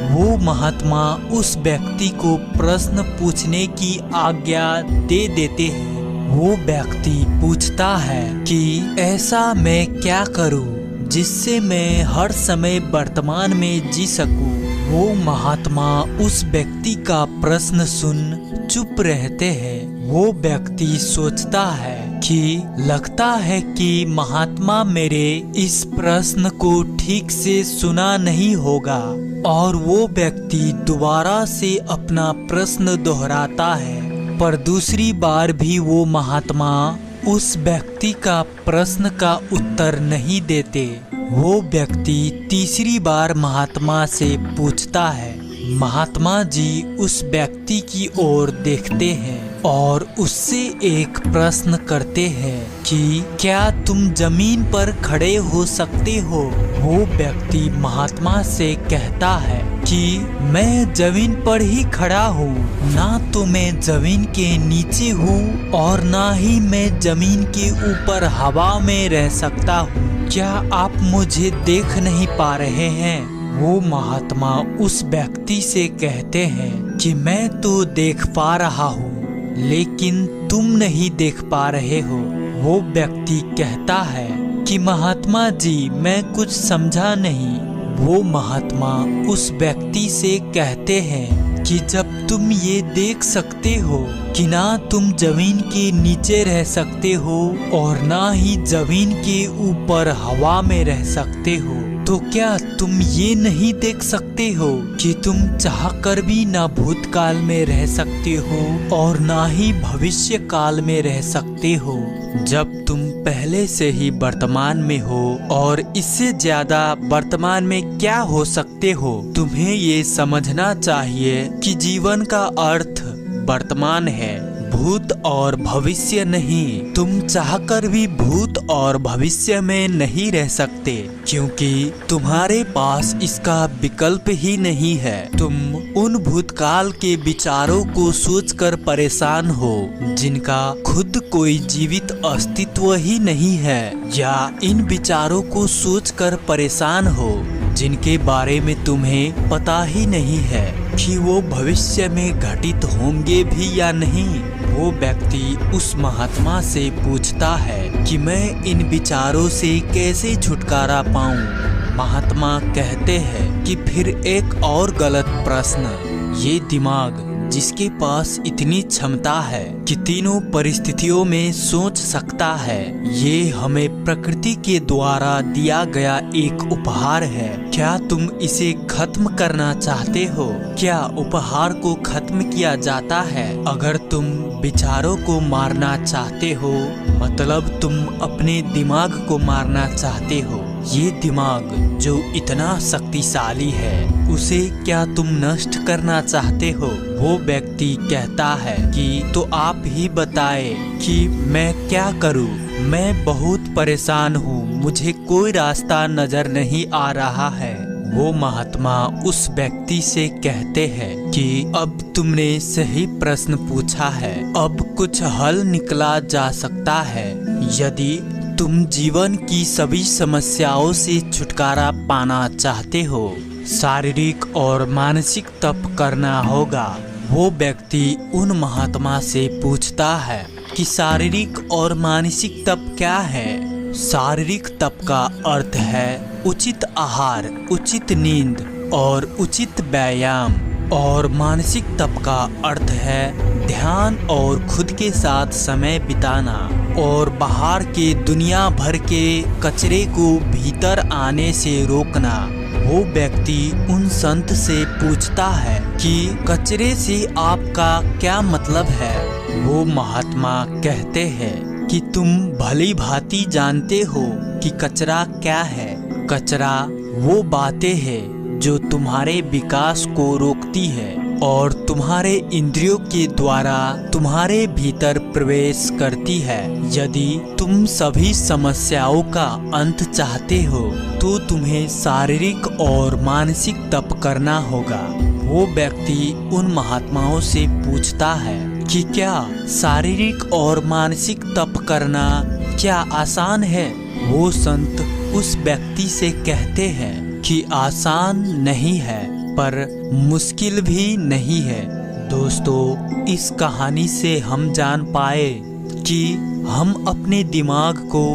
वो महात्मा उस व्यक्ति को प्रश्न पूछने की आज्ञा दे देते हैं। वो व्यक्ति पूछता है कि ऐसा मैं क्या करूँ जिससे मैं हर समय वर्तमान में जी सकूं? वो महात्मा उस व्यक्ति का प्रश्न सुन चुप रहते हैं। वो व्यक्ति सोचता है कि लगता है कि महात्मा मेरे इस प्रश्न को ठीक से सुना नहीं होगा, और वो व्यक्ति दोबारा से अपना प्रश्न दोहराता है। पर दूसरी बार भी वो महात्मा उस व्यक्ति का प्रश्न का उत्तर नहीं देते। वो व्यक्ति तीसरी बार महात्मा से पूछता है। महात्मा जी उस व्यक्ति की ओर देखते हैं और उससे एक प्रश्न करते हैं कि क्या तुम जमीन पर खड़े हो सकते हो? वो व्यक्ति महात्मा से कहता है कि मैं जमीन पर ही खड़ा हूँ, ना तो मैं जमीन के नीचे हूँ और ना ही मैं जमीन के ऊपर हवा में रह सकता हूँ। क्या आप मुझे देख नहीं पा रहे हैं? वो महात्मा उस व्यक्ति से कहते हैं कि मैं तो देख पा रहा हूँ, लेकिन तुम नहीं देख पा रहे हो। वो व्यक्ति कहता है कि महात्मा जी, मैं कुछ समझा नहीं। वो महात्मा उस व्यक्ति से कहते हैं कि जब तुम ये देख सकते हो कि ना तुम जमीन के नीचे रह सकते हो और ना ही जमीन के ऊपर हवा में रह सकते हो, तो क्या तुम ये नहीं देख सकते हो कि तुम चाहकर भी ना भूतकाल में रह सकते हो और ना ही भविष्य काल में रह सकते हो? जब तुम पहले से ही वर्तमान में हो और इससे ज्यादा वर्तमान में क्या हो सकते हो? तुम्हें ये समझना चाहिए कि जीवन का अर्थ वर्तमान है, भूत और भविष्य नहीं। तुम चाहकर भी भूत और भविष्य में नहीं रह सकते, क्योंकि तुम्हारे पास इसका विकल्प ही नहीं है। तुम उन भूतकाल के विचारों को सोचकर परेशान हो जिनका खुद कोई जीवित अस्तित्व ही नहीं है, या इन विचारों को सोचकर परेशान हो जिनके बारे में तुम्हें पता ही नहीं है कि वो भविष्य में घटित होंगे भी या नहीं। वो व्यक्ति उस महात्मा से पूछता है कि मैं इन विचारों से कैसे छुटकारा पाऊं? महात्मा कहते हैं कि फिर एक और गलत प्रश्न। ये दिमाग जिसके पास इतनी क्षमता है कि तीनों परिस्थितियों में सोच सकता है, ये हमें प्रकृति के द्वारा दिया गया एक उपहार है। क्या तुम इसे खत्म करना चाहते हो? क्या उपहार को खत्म किया जाता है? अगर तुम विचारों को मारना चाहते हो, मतलब तुम अपने दिमाग को मारना चाहते हो, ये दिमाग जो इतना शक्तिशाली है उसे क्या तुम नष्ट करना चाहते हो? वो व्यक्ति कहता है कि तो आप ही बताए कि मैं क्या करूं? मैं बहुत परेशान हूँ, मुझे कोई रास्ता नजर नहीं आ रहा है। वो महात्मा उस व्यक्ति से कहते हैं कि अब तुमने सही प्रश्न पूछा है, अब कुछ हल निकला जा सकता है। यदि तुम जीवन की सभी समस्याओं से छुटकारा पाना चाहते हो, शारीरिक और मानसिक तप करना होगा। वो व्यक्ति उन महात्मा से पूछता है कि शारीरिक और मानसिक तप क्या है? शारीरिक तप का अर्थ है उचित आहार, उचित नींद और उचित व्यायाम, और मानसिक तप का अर्थ है ध्यान और खुद के साथ समय बिताना और बाहर के दुनिया भर के कचरे को भीतर आने से रोकना। वो व्यक्ति उन संत से पूछता है कि कचरे से आपका क्या मतलब है? वो महात्मा कहते हैं कि तुम भली भांति जानते हो कि कचरा क्या है। कचरा वो बातें हैं जो तुम्हारे विकास को रोकती है और तुम्हारे इंद्रियों के द्वारा तुम्हारे भीतर प्रवेश करती है। यदि तुम सभी समस्याओं का अंत चाहते हो तो तुम्हें शारीरिक और मानसिक तप करना होगा। वो व्यक्ति उन महात्माओं से पूछता है कि क्या शारीरिक और मानसिक तप करना क्या आसान है? वो संत उस व्यक्ति से कहते हैं कि आसान नहीं है पर मुश्किल भी नहीं है। दोस्तों, इस कहानी से हम जान पाए कि हम अपने दिमाग को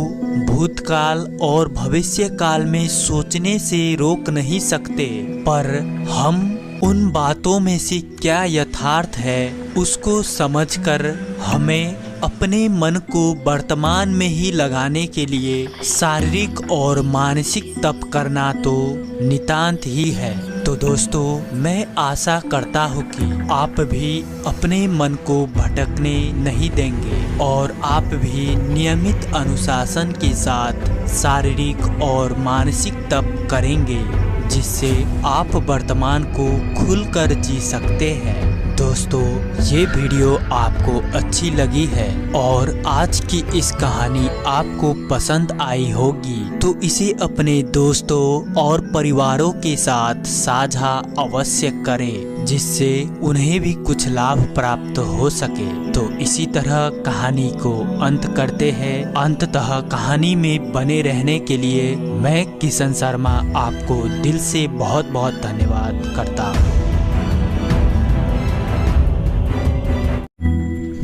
भूतकाल और भविष्य काल में सोचने से रोक नहीं सकते, पर हम उन बातों में से क्या यथार्थ है उसको समझकर हमें अपने मन को वर्तमान में ही लगाने के लिए शारीरिक और मानसिक तप करना तो नितांत ही है। तो दोस्तों, मैं आशा करता हूँ कि आप भी अपने मन को भटकने नहीं देंगे और आप भी नियमित अनुशासन के साथ शारीरिक और मानसिक तप करेंगे, जिससे आप वर्तमान को खुलकर जी सकते हैं। दोस्तों, ये वीडियो आपको अच्छी लगी है और आज की इस कहानी आपको पसंद आई होगी तो इसे अपने दोस्तों और परिवारों के साथ साझा अवश्य करें, जिससे उन्हें भी कुछ लाभ प्राप्त हो सके। तो इसी तरह कहानी को अंत करते हैं। अंततः कहानी में बने रहने के लिए मैं किशन शर्मा आपको दिल से बहुत बहुत धन्यवाद करता हूँ।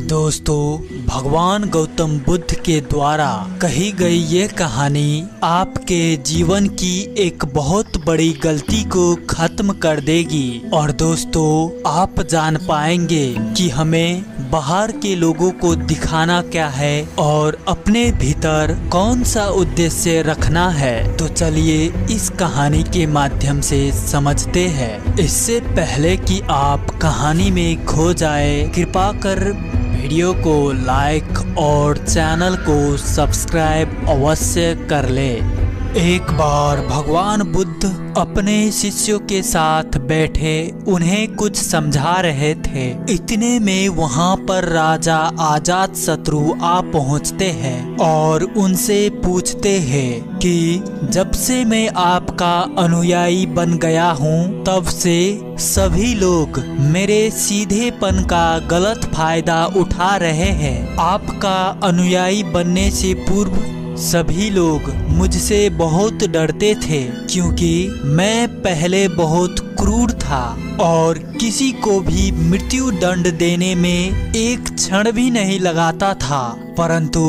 दोस्तों, भगवान गौतम बुद्ध के द्वारा कही गई ये कहानी आपके जीवन की एक बहुत बड़ी गलती को खत्म कर देगी और दोस्तों, आप जान पाएंगे कि हमें बाहर के लोगों को दिखाना क्या है और अपने भीतर कौन सा उद्देश्य रखना है। तो चलिए इस कहानी के माध्यम से समझते हैं। इससे पहले कि आप कहानी में खो जाए, कृपा कर वीडियो को लाइक और चैनल को सब्सक्राइब अवश्य कर ले। एक बार भगवान बुद्ध अपने शिष्यों के साथ बैठे उन्हें कुछ समझा रहे थे। इतने में वहां पर राजा अजातशत्रु आ पहुंचते हैं और उनसे पूछते हैं कि जब से मैं आपका अनुयायी बन गया हूं, तब से सभी लोग मेरे सीधेपन का गलत फायदा उठा रहे हैं। आपका अनुयायी बनने से पूर्व सभी लोग मुझसे बहुत डरते थे, क्योंकि मैं पहले बहुत क्रूर था और किसी को भी मृत्यु दंड देने में एक क्षण भी नहीं लगाता था। परंतु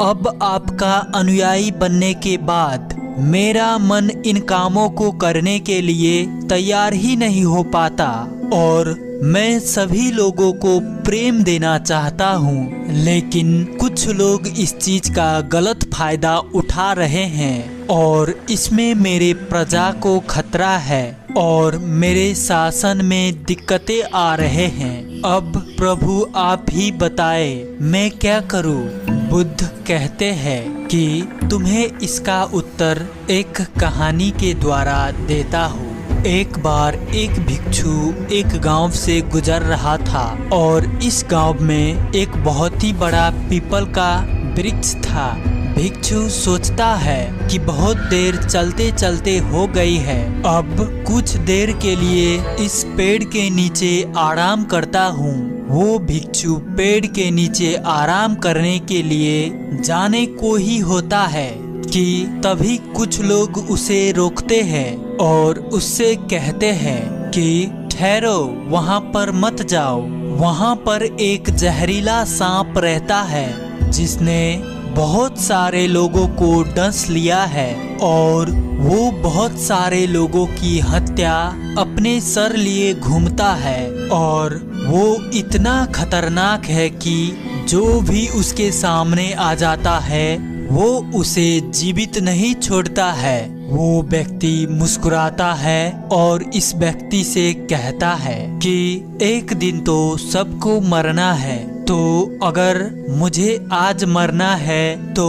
अब आपका अनुयायी बनने के बाद मेरा मन इन कामों को करने के लिए तैयार ही नहीं हो पाता और मैं सभी लोगों को प्रेम देना चाहता हूँ, लेकिन कुछ लोग इस चीज का गलत फायदा उठा रहे हैं और इसमें मेरे प्रजा को खतरा है और मेरे शासन में दिक्कतें आ रहे हैं। अब प्रभु आप ही बताए मैं क्या करूँ। बुद्ध कहते हैं कि तुम्हें इसका उत्तर एक कहानी के द्वारा देता हूँ। एक बार एक भिक्षु एक गांव से गुजर रहा था और इस गांव में एक बहुत ही बड़ा पीपल का वृक्ष था। भिक्षु सोचता है कि बहुत देर चलते चलते हो गई है, अब कुछ देर के लिए इस पेड़ के नीचे आराम करता हूँ। वो भिक्षु पेड़ के नीचे आराम करने के लिए जाने को ही होता है कि तभी कुछ लोग उसे रोकते हैं और उससे कहते हैं कि ठहरो, वहाँ पर मत जाओ। वहाँ पर एक जहरीला सांप रहता है जिसने बहुत सारे लोगों को डस लिया है और वो बहुत सारे लोगों की हत्या अपने सर लिए घूमता है और वो इतना खतरनाक है कि जो भी उसके सामने आ जाता है वो उसे जीवित नहीं छोड़ता है। वो व्यक्ति मुस्कुराता है और इस व्यक्ति से कहता है कि एक दिन तो सबको मरना है, तो अगर मुझे आज मरना है तो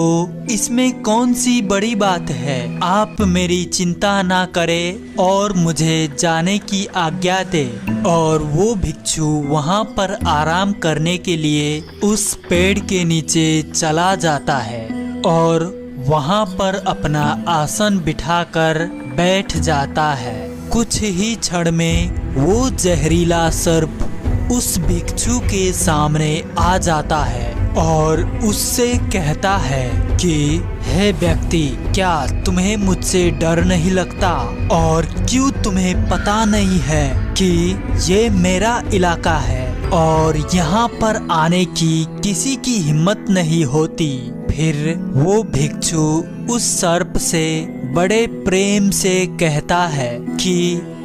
इसमें कौन सी बड़ी बात है। आप मेरी चिंता ना करें और मुझे जाने की आज्ञा दे। और वो भिक्षु वहाँ पर आराम करने के लिए उस पेड़ के नीचे चला जाता है और वहाँ पर अपना आसन बिठाकर बैठ जाता है। कुछ ही क्षण में वो जहरीला सर्प उस भिक्षु के सामने आ जाता है और उससे कहता है कि हे व्यक्ति, क्या तुम्हें मुझसे डर नहीं लगता और क्यों तुम्हें पता नहीं है कि ये मेरा इलाका है और यहाँ पर आने की किसी की हिम्मत नहीं होती। फिर वो भिक्षु उस सर्प से बड़े प्रेम से कहता है कि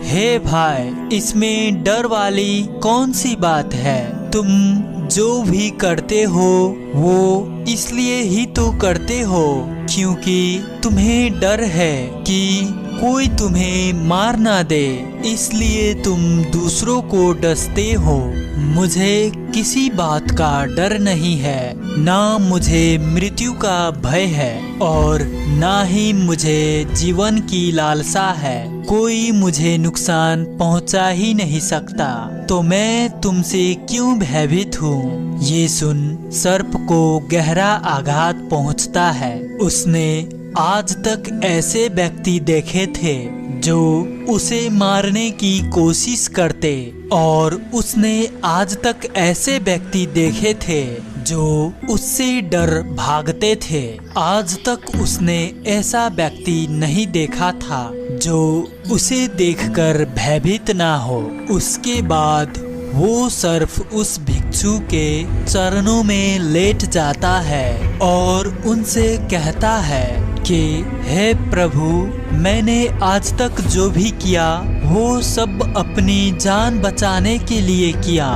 हे भाई, इसमें डर वाली कौन सी बात है। तुम जो भी करते हो वो इसलिए ही तो करते हो क्योंकि तुम्हें डर है कि कोई तुम्हें मार ना दे, इसलिए तुम दूसरों को डसते हो। मुझे किसी बात का डर नहीं है, ना मुझे मृत्यु का भय है और ना ही मुझे जीवन की लालसा है। कोई मुझे नुकसान पहुंचा ही नहीं सकता, तो मैं तुमसे क्यों भयभीत हूँ। ये सुन सर्प को गहरा आघात पहुंचता है। उसने आज तक ऐसे व्यक्ति देखे थे जो उसे मारने की कोशिश करते और उसने आज तक ऐसे व्यक्ति देखे थे जो उससे डर भागते थे। आज तक उसने ऐसा व्यक्ति नहीं देखा था जो उसे देखकर भयभीत ना हो। उसके बाद वो सर्प उस भिक्षु के चरणों में लेट जाता है और उनसे कहता है कि हे प्रभु, मैंने आज तक जो भी किया वो सब अपनी जान बचाने के लिए किया,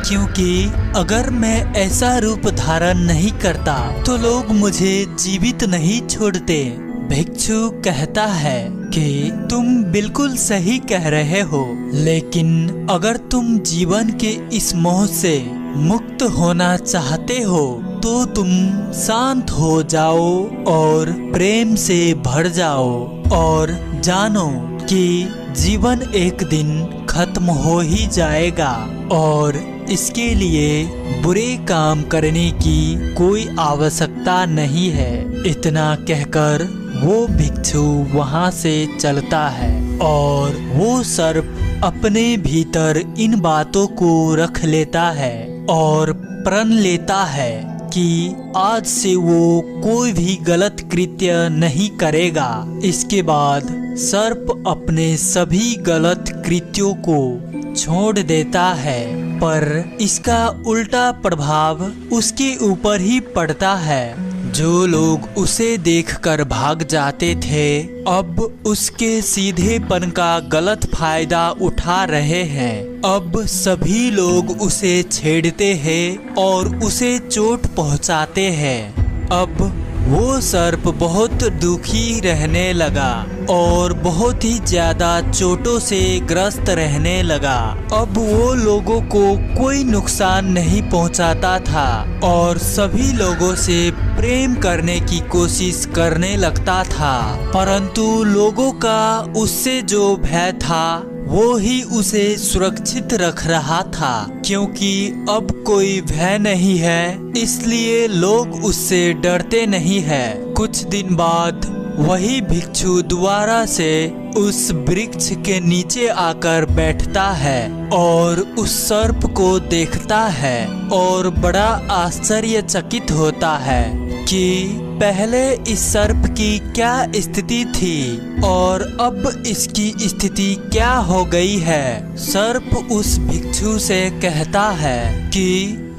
क्योंकि अगर मैं ऐसा रूप धारण नहीं करता तो लोग मुझे जीवित नहीं छोड़ते। भिक्षु कहता है कि तुम बिल्कुल सही कह रहे हो, लेकिन अगर तुम जीवन के इस मोह से मुक्त होना चाहते हो तो तुम शांत हो जाओ और प्रेम से भर जाओ और जानो कि जीवन एक दिन खत्म हो ही जाएगा और इसके लिए बुरे काम करने की कोई आवश्यकता नहीं है। इतना कहकर वो भिक्षु वहाँ से चलता है और वो सर्प अपने भीतर इन बातों को रख लेता है और प्रण लेता है कि आज से वो कोई भी गलत कृत्य नहीं करेगा। इसके बाद सर्प अपने सभी गलत कृत्यों को छोड़ देता है, पर इसका उल्टा प्रभाव उसके ऊपर ही पड़ता है। जो लोग उसे देखकर भाग जाते थे अब उसके सीधेपन का गलत फायदा उठा रहे हैं। अब सभी लोग उसे छेड़ते हैं और उसे चोट पहुंचाते हैं। अब वो सर्प बहुत दुखी रहने लगा और बहुत ही ज्यादा चोटों से ग्रस्त रहने लगा। अब वो लोगों को कोई नुकसान नहीं पहुंचाता था और सभी लोगों से प्रेम करने की कोशिश करने लगता था, परंतु लोगों का उससे जो भय था वो ही उसे सुरक्षित रख रहा था। क्योंकि अब कोई भय नहीं है, इसलिए लोग उससे डरते नहीं है। कुछ दिन बाद वही भिक्षु दोबारा से उस वृक्ष के नीचे आकर बैठता है और उस सर्प को देखता है और बड़ा आश्चर्यचकित होता है कि पहले इस सर्प की क्या स्थिति थी और अब इसकी स्थिति क्या हो गई है। सर्प उस भिक्षु से कहता है कि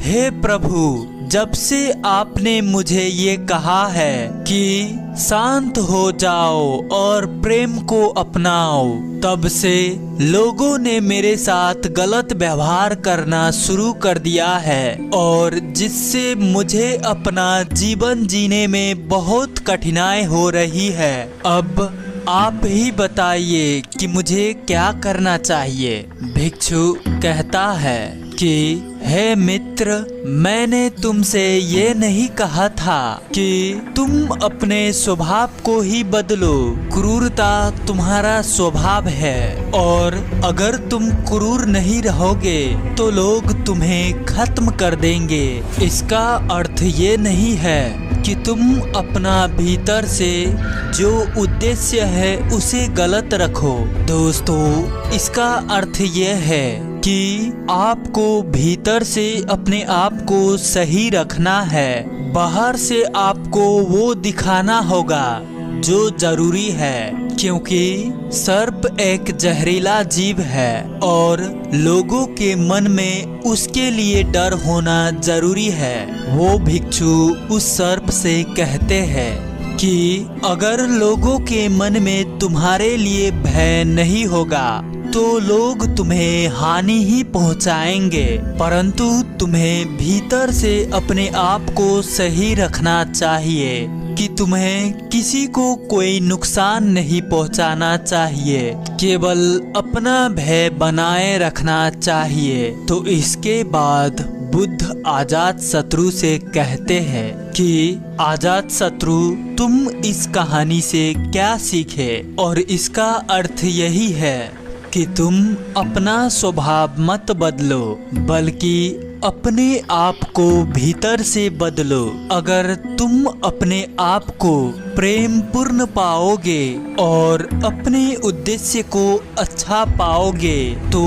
हे प्रभु, जब से आपने मुझे ये कहा है कि शांत हो जाओ और प्रेम को अपनाओ, तब से लोगों ने मेरे साथ गलत व्यवहार करना शुरू कर दिया है और जिससे मुझे अपना जीवन जीने में बहुत कठिनाई हो रही है। अब आप ही बताइए कि मुझे क्या करना चाहिए। भिक्षु कहता है कि हे मित्र, मैंने तुमसे ये नहीं कहा था कि तुम अपने स्वभाव को ही बदलो। क्रूरता तुम्हारा स्वभाव है और अगर तुम क्रूर नहीं रहोगे तो लोग तुम्हें खत्म कर देंगे। इसका अर्थ ये नहीं है कि तुम अपना भीतर से जो उद्देश्य है उसे गलत रखो। दोस्तों, इसका अर्थ ये है कि आपको भीतर से अपने आप को सही रखना है। बाहर से आपको वो दिखाना होगा जो जरूरी है, क्योंकि सर्प एक जहरीला जीव है और लोगों के मन में उसके लिए डर होना जरूरी है। वो भिक्षु उस सर्प से कहते हैं कि अगर लोगों के मन में तुम्हारे लिए भय नहीं होगा तो लोग तुम्हें हानि ही पहुंचाएंगे, परंतु तुम्हें भीतर से अपने आप को सही रखना चाहिए कि तुम्हें किसी को कोई नुकसान नहीं पहुंचाना चाहिए, केवल अपना भय बनाए रखना चाहिए। तो इसके बाद बुद्ध अजात शत्रु से कहते हैं कि अजात शत्रु, तुम इस कहानी से क्या सीखे? और इसका अर्थ यही है कि तुम अपना स्वभाव मत बदलो, बल्कि अपने आप को भीतर से बदलो। अगर तुम अपने आप को प्रेम पूर्ण पाओगे और अपने उद्देश्य को अच्छा पाओगे तो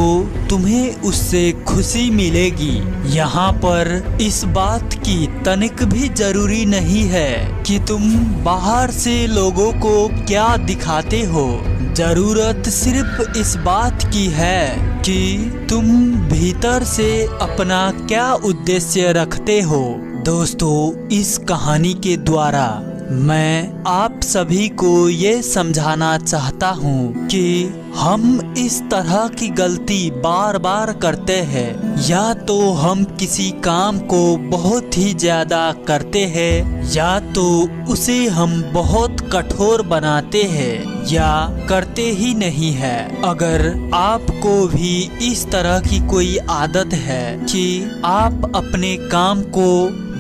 तुम्हें उससे खुशी मिलेगी। यहाँ पर इस बात की तनिक भी जरूरी नहीं है कि तुम बाहर से लोगों को क्या दिखाते हो। जरूरत सिर्फ इस बात की है कि तुम भीतर से अपना क्या उद्देश्य रखते हो। दोस्तों, इस कहानी के द्वारा मैं आप सभी को ये समझाना चाहता हूँ कि हम इस तरह की गलती बार बार करते हैं। या तो हम किसी काम को बहुत ही ज्यादा करते हैं, या तो उसे हम बहुत कठोर बनाते हैं, या करते ही नहीं है। अगर आपको भी इस तरह की कोई आदत है कि आप अपने काम को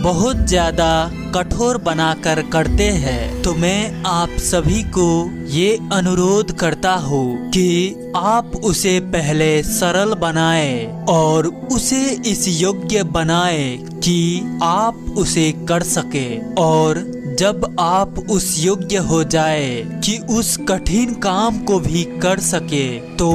बहुत ज्यादा कठोर बनाकर करते हैं, तो मैं आप सभी को ये अनुरोध करता हूँ कि आप उसे पहले सरल बनाएं और उसे इस योग्य बनाएं कि आप उसे कर सके। और जब आप उस योग्य हो जाए कि उस कठिन काम को भी कर सके तो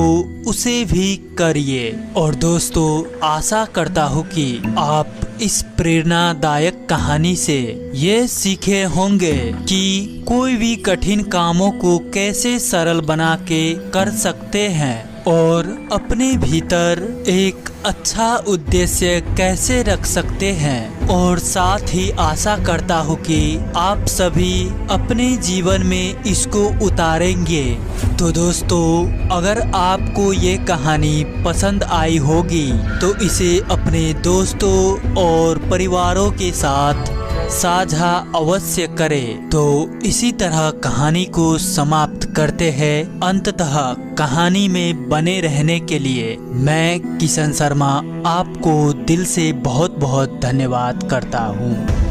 उसे भी करिए। और दोस्तों, आशा करता हूँ कि आप इस प्रेरणादायक कहानी से ये सीखे होंगे कि कोई भी कठिन कामों को कैसे सरल बना के कर सकते हैं और अपने भीतर एक अच्छा उद्देश्य कैसे रख सकते हैं। और साथ ही आशा करता हूँ कि आप सभी अपने जीवन में इसको उतारेंगे। तो दोस्तों, अगर आपको ये कहानी पसंद आई होगी तो इसे अपने दोस्तों और परिवारों के साथ साझा अवश्य करें। तो इसी तरह कहानी को समाप्त करते हैं। अंततः कहानी में बने रहने के लिए मैं किशन शर्मा आपको दिल से बहुत बहुत धन्यवाद करता हूँ।